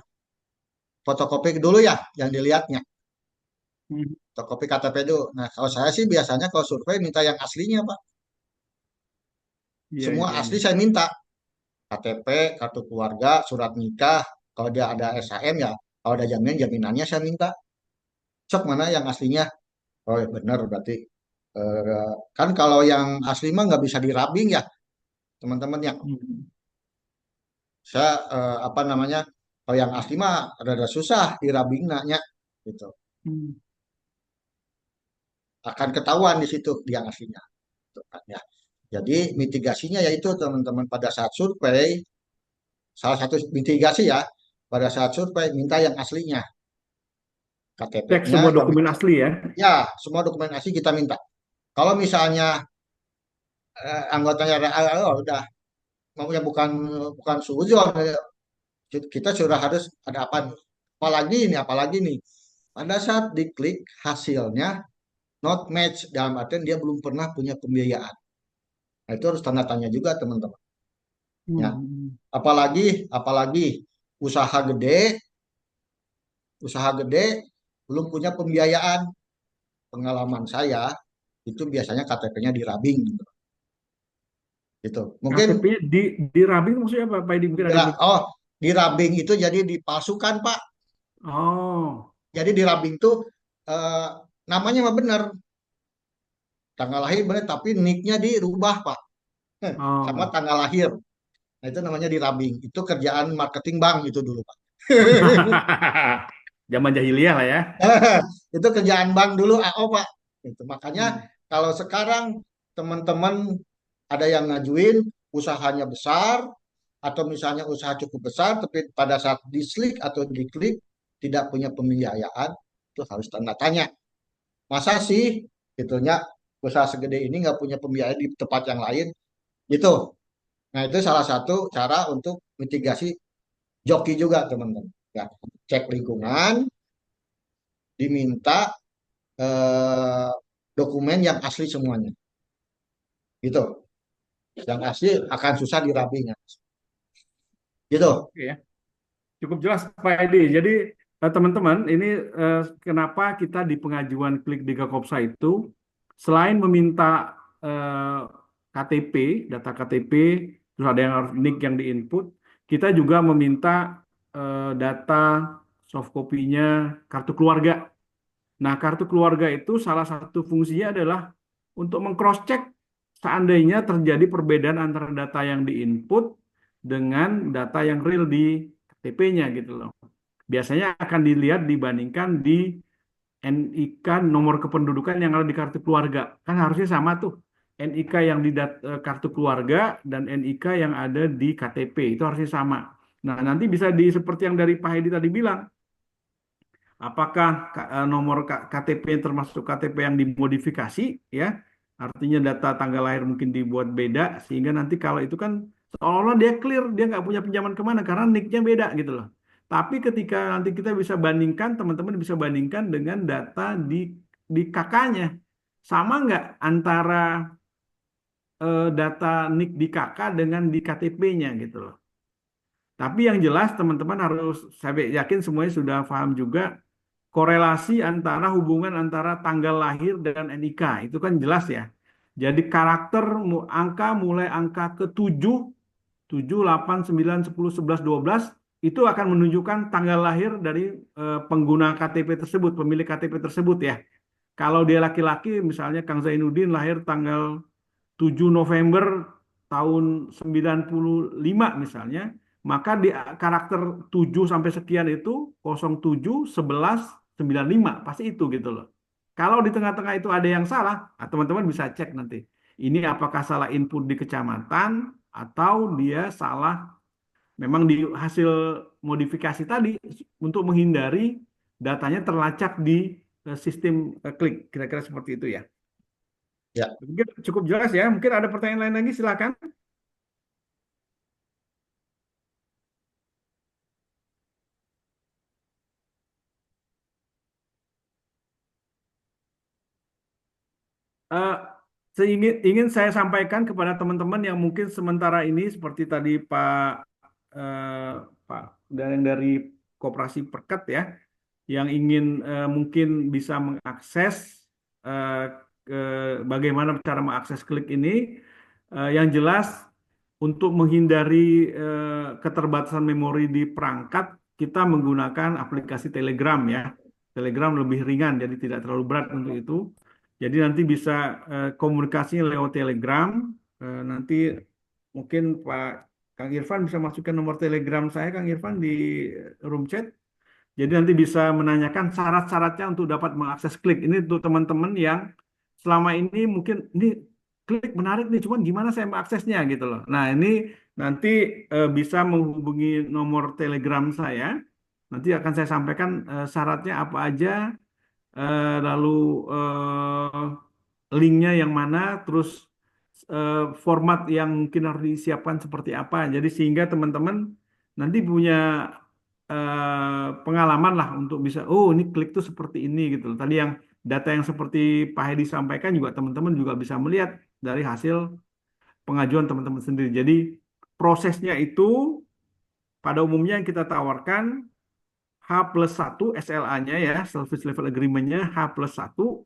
fotokopi dulu ya yang dilihatnya, Hmm. fotokopi KTP dulu. Nah, kalau saya sih biasanya kalau survei minta yang aslinya, Pak. Iya, Semua iya, asli iya. saya minta. KTP, kartu keluarga, surat nikah, kalau dia ada SHM ya, kalau ada jaminan jaminannya saya minta. Cek mana yang aslinya. Oh, ya benar berarti. Kan kalau yang asli mah nggak bisa dirabing ya, teman-teman ya. Hmm. Saya apa namanya? Kalau yang asli mah rada susah dirabing nanya gitu. Hmm. Akan ketahuan di situ yang aslinya. Gitu kan, ya. Jadi mitigasinya yaitu teman-teman pada saat survei, salah satu mitigasi ya, pada saat survei minta yang aslinya. Cek KTP-nya semua yang dokumen asli ya. ya semua dokumen asli kita minta. Kalau misalnya anggotanya udah maunya bukan bukan suzon, kita sudah harus ada apa nih? Apalagi ini, apalagi nih. Pada saat diklik hasilnya not match dalam artian dia belum pernah punya pembiayaan. Nah, itu harus tanda tanya juga teman-teman. Ya, Hmm. apalagi usaha gede, usaha gede belum punya pembiayaan. Pengalaman saya itu biasanya KTP-nya dirabing gitu. Gitu. Mungkin KTP-nya di rubbing maksudnya apa, Pak Edi? Mungkin ada yang belum. oh dirabing itu jadi dipalsukan Pak. Oh, Jadi dirabing tuh eh, namanya mah benar tanggal lahir benar tapi nicknya dirubah Pak. Sama oh. tanggal lahir. Nah itu namanya dirabing. Itu kerjaan marketing bank itu dulu Pak. Zaman jahiliyah lah ya. Itu kerjaan bank dulu AO Pak. Itu makanya Hmm. kalau sekarang teman-teman ada yang ngajuin usahanya besar atau misalnya usaha cukup besar tapi pada saat dislik atau diklik tidak punya pembiayaan itu harus tanda tanya. Masa sih gitunya usaha segede ini nggak punya pembiayaan di tempat yang lain gitu. Nah itu salah satu cara untuk mitigasi joki juga teman-teman. Ya, cek lingkungan, diminta eh, dokumen yang asli semuanya. Gitu. Yang asli akan susah dirapinya. Gitu. Oke ya. Cukup jelas Pak Edi. Jadi teman-teman, ini kenapa kita di pengajuan Klik di Gakopsa itu selain meminta eh, KTP, data KTP, terus ada yang harus NIK yang diinput, kita juga meminta data soft copy-nya kartu keluarga. Nah, kartu keluarga itu salah satu fungsinya adalah untuk meng-cross-check seandainya terjadi perbedaan antara data yang diinput dengan data yang real di KTP-nya gitu loh. Biasanya akan dilihat dibandingkan di NIK nomor kependudukan yang ada di kartu keluarga. Kan harusnya sama tuh. NIK yang di kartu keluarga dan NIK yang ada di KTP itu harusnya sama. Nah, nanti bisa di seperti yang dari Pak Hedi tadi bilang, apakah nomor KTP termasuk KTP yang dimodifikasi ya, artinya data tanggal lahir mungkin dibuat beda sehingga nanti kalau itu kan seolah-olah dia clear, dia nggak punya pinjaman kemana karena nicknya beda gitu loh. Tapi ketika nanti kita bisa bandingkan, teman-teman bisa bandingkan dengan data di KK-nya, sama nggak antara data nick di KK dengan di KTP-nya gitu loh. Tapi yang jelas teman-teman harus, saya yakin semuanya sudah paham juga korelasi antara hubungan antara tanggal lahir dan NIK itu kan jelas ya. Jadi karakter angka mulai angka ke-7, 7, 8, 9, 10, 11, 12 itu akan menunjukkan tanggal lahir dari pengguna KTP tersebut, pemilik KTP tersebut ya. Kalau dia laki-laki misalnya Kang Zainuddin lahir tanggal 7 November tahun 95 misalnya, maka di karakter 7 sampai sekian itu 07, 11, 95 pasti itu gitu loh. Kalau di tengah-tengah itu ada yang salah, nah, teman-teman bisa cek nanti. Ini apakah salah input di kecamatan atau dia salah memang di hasil modifikasi tadi untuk menghindari datanya terlacak di sistem klik. Kira-kira seperti itu ya. Ya. Mungkin cukup jelas ya. Mungkin ada pertanyaan lain lagi, silakan. Eh, ingin saya sampaikan kepada teman-teman yang mungkin sementara ini seperti tadi Pak eh, Pak dan yang dari koperasi perkat ya, yang ingin mungkin bisa mengakses eh, bagaimana cara mengakses klik ini, yang jelas untuk menghindari keterbatasan memori di perangkat, kita menggunakan aplikasi Telegram ya. Telegram lebih ringan, jadi tidak terlalu berat untuk itu. Jadi nanti bisa komunikasinya lewat Telegram. Nanti mungkin Pak Kang Irfan bisa masukkan nomor Telegram saya, Kang Irfan, di room chat. Jadi nanti bisa menanyakan syarat-syaratnya untuk dapat mengakses klik. Ini untuk teman-teman yang selama ini mungkin ini klik menarik nih, cuman gimana saya mengaksesnya gitu loh. Nah ini nanti bisa menghubungi nomor Telegram saya. Nanti akan saya sampaikan syaratnya apa aja, lalu linknya yang mana, terus format yang mungkin harus disiapkan seperti apa. Jadi sehingga teman-teman nanti punya pengalaman lah untuk bisa, oh ini klik tuh seperti ini gitu loh. Tadi yang data yang seperti Pak Hedi sampaikan juga teman-teman juga bisa melihat dari hasil pengajuan teman-teman sendiri. Jadi prosesnya itu pada umumnya yang kita tawarkan H+1 SLA-nya ya, Service Level Agreement-nya H+1,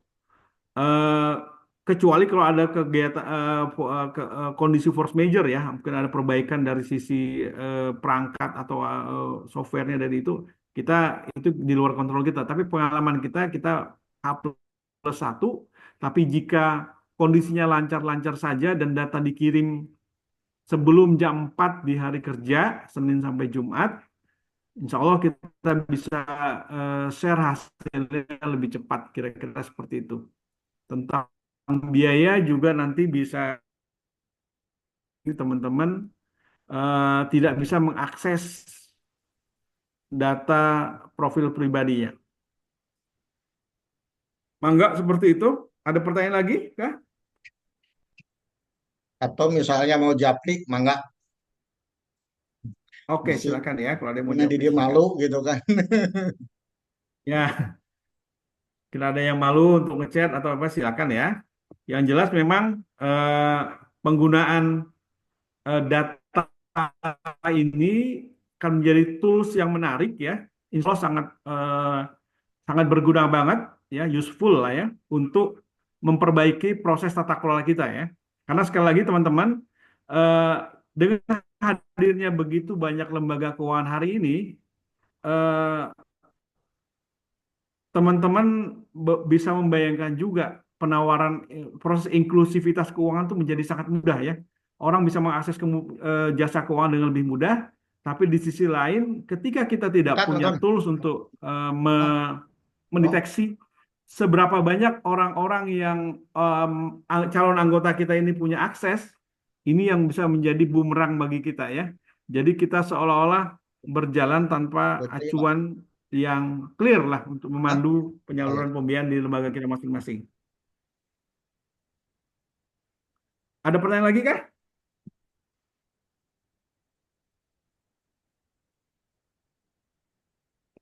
eh, kecuali kalau ada kegiatan kondisi force major ya, mungkin ada perbaikan dari sisi perangkat atau softwarenya dari kita itu di luar kontrol kita. Tapi pengalaman kita H+1. Tapi jika kondisinya lancar-lancar saja dan data dikirim sebelum jam 4 di hari kerja, Senin sampai Jumat, insya Allah kita bisa share hasilnya lebih cepat, kira-kira seperti itu. Tentang biaya juga nanti bisa teman-teman tidak bisa mengakses data profil pribadinya. Mangga seperti itu. Ada pertanyaan lagi, kah? Atau misalnya mau japri, mangga Oke, di sini silakan ya. Kalau ada yang mau jawab, nanti dia silakan. malu gitu kan. Ya, kita ada yang malu untuk ngechat atau apa, silakan ya. Yang jelas memang penggunaan data ini akan menjadi tools yang menarik ya. Insya Allah sangat berguna banget ya, useful lah ya untuk memperbaiki proses tata kelola kita ya. Karena sekali lagi teman-teman, eh, dengan hadirnya begitu banyak lembaga keuangan hari ini, eh, teman-teman bisa membayangkan juga penawaran proses inklusivitas keuangan itu menjadi sangat mudah ya. Orang bisa mengakses jasa keuangan dengan lebih mudah, tapi di sisi lain ketika kita tidak Kak, punya nonton. tools untuk Ah, oh, mendeteksi seberapa banyak orang-orang yang calon anggota kita ini punya akses, ini yang bisa menjadi bumerang bagi kita ya. Jadi kita seolah-olah berjalan tanpa berarti, Pak. acuan yang clear lah untuk Ah, memandu ayo. penyaluran pembiayaan di lembaga kita masing-masing. Ada pertanyaan lagi kah?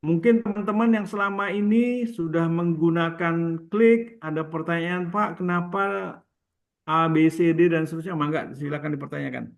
Mungkin teman-teman yang selama ini sudah menggunakan klik, ada pertanyaan, Pak, kenapa A, B, C, D, dan seterusnya? Mangga, silakan dipertanyakan.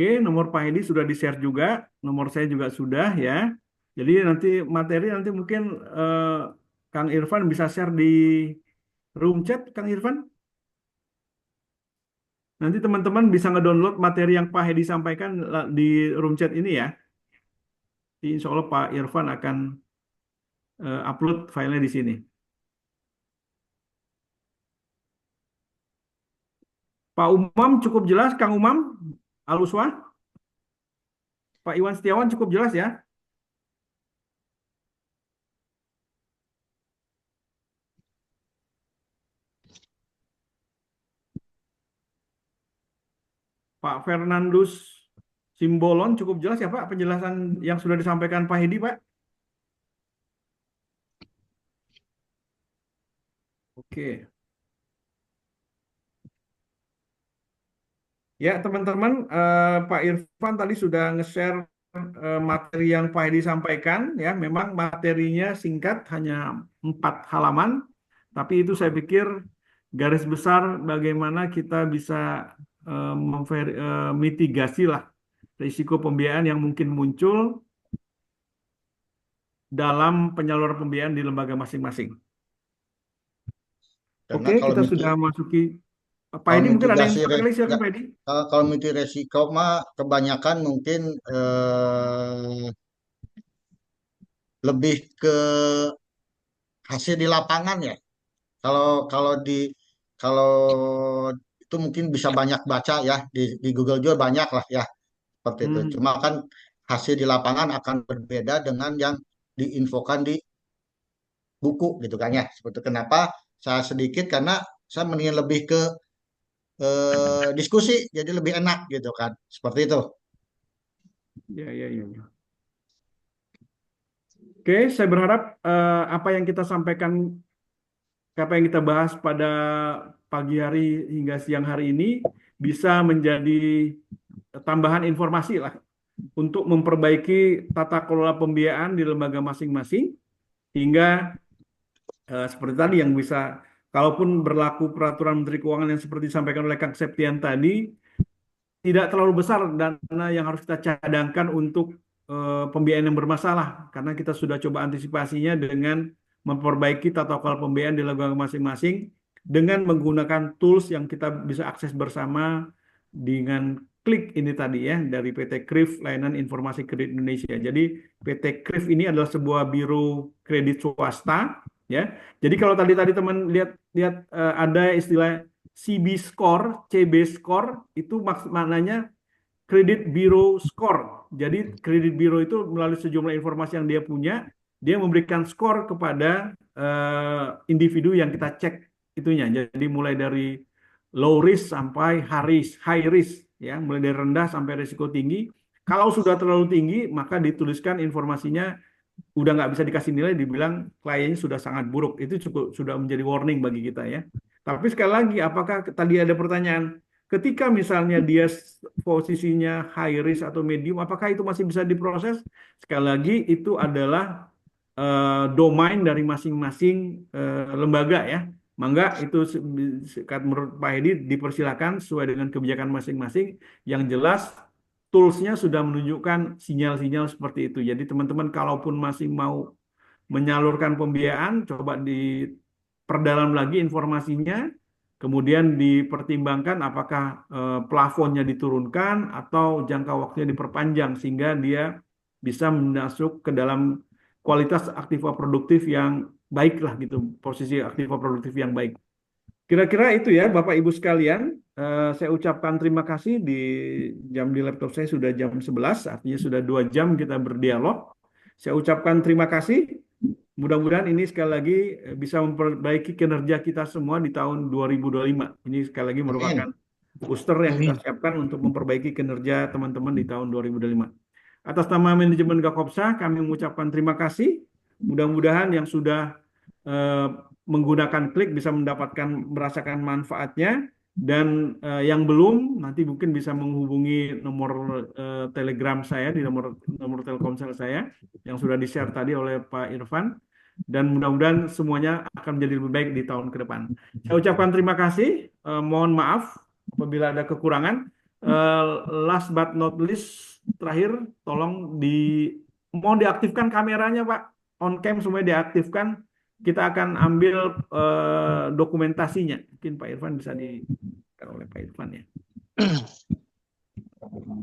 Oke, nomor Pak Hedi sudah di-share juga, nomor saya juga sudah ya. Jadi nanti materi nanti mungkin eh, Kang Irfan bisa share di room chat, Kang Irfan. Nanti teman-teman bisa ngedownload materi yang Pak Hedi sampaikan di room chat ini ya. Insya Allah Pak Irfan akan upload filenya di sini. Pak Umam cukup jelas, Kang Umam, Aluswa, Pak Iwan Setiawan cukup jelas ya. Pak Fernandus Simbolon cukup jelas ya Pak penjelasan yang sudah disampaikan Pak Hedi Pak. Oke. Ya, teman-teman, Pak Irfan tadi sudah nge-share materi yang Pak Hedi sampaikan. Ya, memang materinya singkat, hanya 4 halaman. Tapi itu saya pikir garis besar bagaimana kita bisa mitigasi lah risiko pembiayaan yang mungkin muncul dalam penyaluran pembiayaan di lembaga masing-masing. Karena Oke, kita sudah masuki. Pak kalau Hedi mungkin ada yang mitigasi disampaikan lagi, ya, silakan Pak Hedi. kalau mitigasi resiko mah kebanyakan mungkin lebih ke hasil di lapangan ya. Kalau kalau di kalau itu mungkin bisa banyak baca ya di Google juga banyak lah ya seperti itu. Hmm, Cuma kan hasil di lapangan akan berbeda dengan yang diinfokan di buku gitu kan ya. Seperti kenapa saya sedikit karena saya mendingan lebih ke diskusi jadi lebih enak gitu kan. Seperti itu. ya, ya, ya, ya. Oke, saya berharap apa yang kita sampaikan, apa yang kita bahas pada pagi hari hingga siang hari ini bisa menjadi tambahan informasi lah untuk memperbaiki tata kelola pembiayaan di lembaga masing-masing hingga seperti tadi yang bisa, kalaupun berlaku peraturan Menteri Keuangan yang seperti disampaikan oleh Kang Septian tadi, tidak terlalu besar dana yang harus kita cadangkan untuk pembiayaan yang bermasalah karena kita sudah coba antisipasinya dengan memperbaiki tata kelola pembiayaan di lembaga masing-masing dengan menggunakan tools yang kita bisa akses bersama dengan klik ini tadi ya dari PT KRIF Layanan Informasi Kredit Indonesia. Jadi PT KRIF ini adalah sebuah biro kredit swasta ya. Jadi kalau tadi teman lihat lihat ada istilah CB score, CB score itu maknanya kredit bureau score. Jadi kredit bureau itu melalui sejumlah informasi yang dia punya, dia memberikan skor kepada individu yang kita cek itunya. Jadi mulai dari low risk sampai high risk, ya, mulai dari rendah sampai risiko tinggi. Kalau sudah terlalu tinggi, maka dituliskan informasinya udah nggak bisa dikasih nilai, dibilang kliennya sudah sangat buruk. Itu cukup sudah menjadi warning bagi kita ya. Tapi sekali lagi, apakah tadi ada pertanyaan, ketika misalnya dia posisinya high risk atau medium, apakah itu masih bisa diproses? Sekali lagi, itu adalah domain dari masing-masing lembaga ya. Mangga itu menurut Pak Hedi dipersilakan sesuai dengan kebijakan masing-masing. Yang jelas toolsnya sudah menunjukkan sinyal-sinyal seperti itu. Jadi teman-teman kalaupun masih mau menyalurkan pembiayaan, coba diperdalam lagi informasinya, kemudian dipertimbangkan apakah plafonnya diturunkan atau jangka waktunya diperpanjang sehingga dia bisa masuk ke dalam kualitas aktiva produktif yang baik lah gitu, posisi aktiva produktif yang baik. Kira-kira itu ya Bapak Ibu sekalian, saya ucapkan terima kasih di laptop saya sudah jam 11, artinya sudah 2 jam kita berdialog. Saya ucapkan terima kasih. Mudah-mudahan ini sekali lagi bisa memperbaiki kinerja kita semua di tahun 2025. Ini sekali lagi merupakan Amin. booster yang kita siapkan untuk memperbaiki kinerja teman-teman di tahun 2025. Atas nama manajemen Gakopsa, kami mengucapkan terima kasih. Mudah-mudahan yang sudah eh, menggunakan klik bisa merasakan manfaatnya, dan yang belum nanti mungkin bisa menghubungi nomor Telegram saya di nomor nomor Telkomsel saya yang sudah di-share tadi oleh Pak Irfan, dan mudah-mudahan semuanya akan menjadi lebih baik di tahun ke depan. Saya ucapkan terima kasih, mohon maaf apabila ada kekurangan. Last but not least, terakhir tolong mohon diaktifkan kameranya Pak, on cam semuanya diaktifkan. Kita akan ambil dokumentasinya. Mungkin Pak Irfan bisa oleh Pak Irfan ya.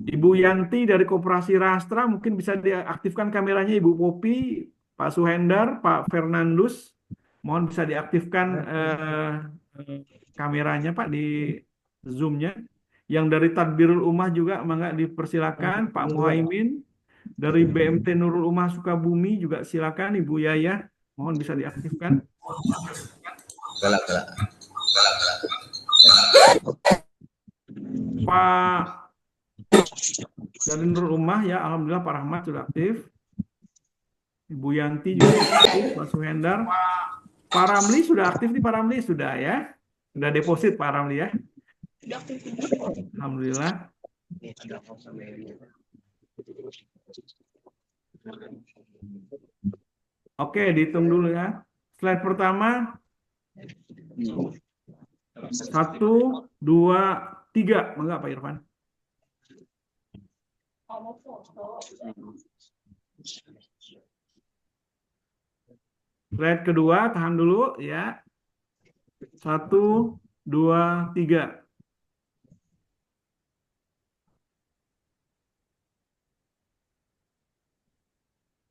Ibu Yanti dari Koperasi Rastra mungkin bisa diaktifkan kameranya, Ibu Popi, Pak Suhendar, Pak Fernandus, mohon bisa diaktifkan kameranya Pak di Zoom-nya. Yang dari Tadbirul Ummah juga mangga dipersilakan, Pak Muhaimin. Dari BMT Nurul Ummah Sukabumi juga silakan Ibu Yaya, mohon bisa diaktifkan. Galak, galak. Pak dari Nurul Ummah ya, alhamdulillah Pak Rahmat sudah aktif. Ibu Yanti juga aktif, Pak Suhendar. Pak Ramli sudah aktif nih, Pak Ramli sudah ya. Sudah deposit Pak Ramli ya. Alhamdulillah. Oke, dihitung dulu ya. Slide pertama, 1, 2, 3. Enggak, Pak Irfan? Slide kedua, tahan dulu ya. 1, 2, 3.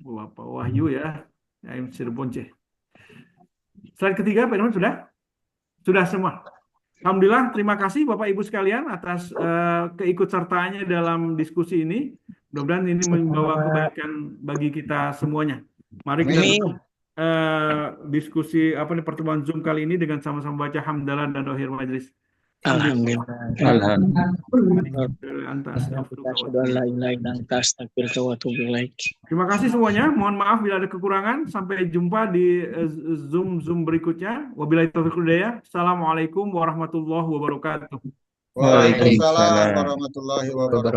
Bapak Wahyu ya. Yang Cirebon, C. Slide ketiga, Pak Irfan sudah? Sudah semua. Alhamdulillah, terima kasih Bapak Ibu sekalian atas keikutsertaannya dalam diskusi ini. Mudah-mudahan ini membawa kebaikan bagi kita semuanya. Mari kita tutup diskusi pertemuan Zoom kali ini dengan sama-sama baca hamdalah dan dohir majlis. Alhamdulillah. Terima kasih semuanya. Mohon maaf bila ada kekurangan. Sampai jumpa di Zoom berikutnya. Wabillahi taufiq wal hidayah. Assalamualaikum warahmatullahi wabarakatuh. Waalaikumsalam warahmatullahi wabarakatuh.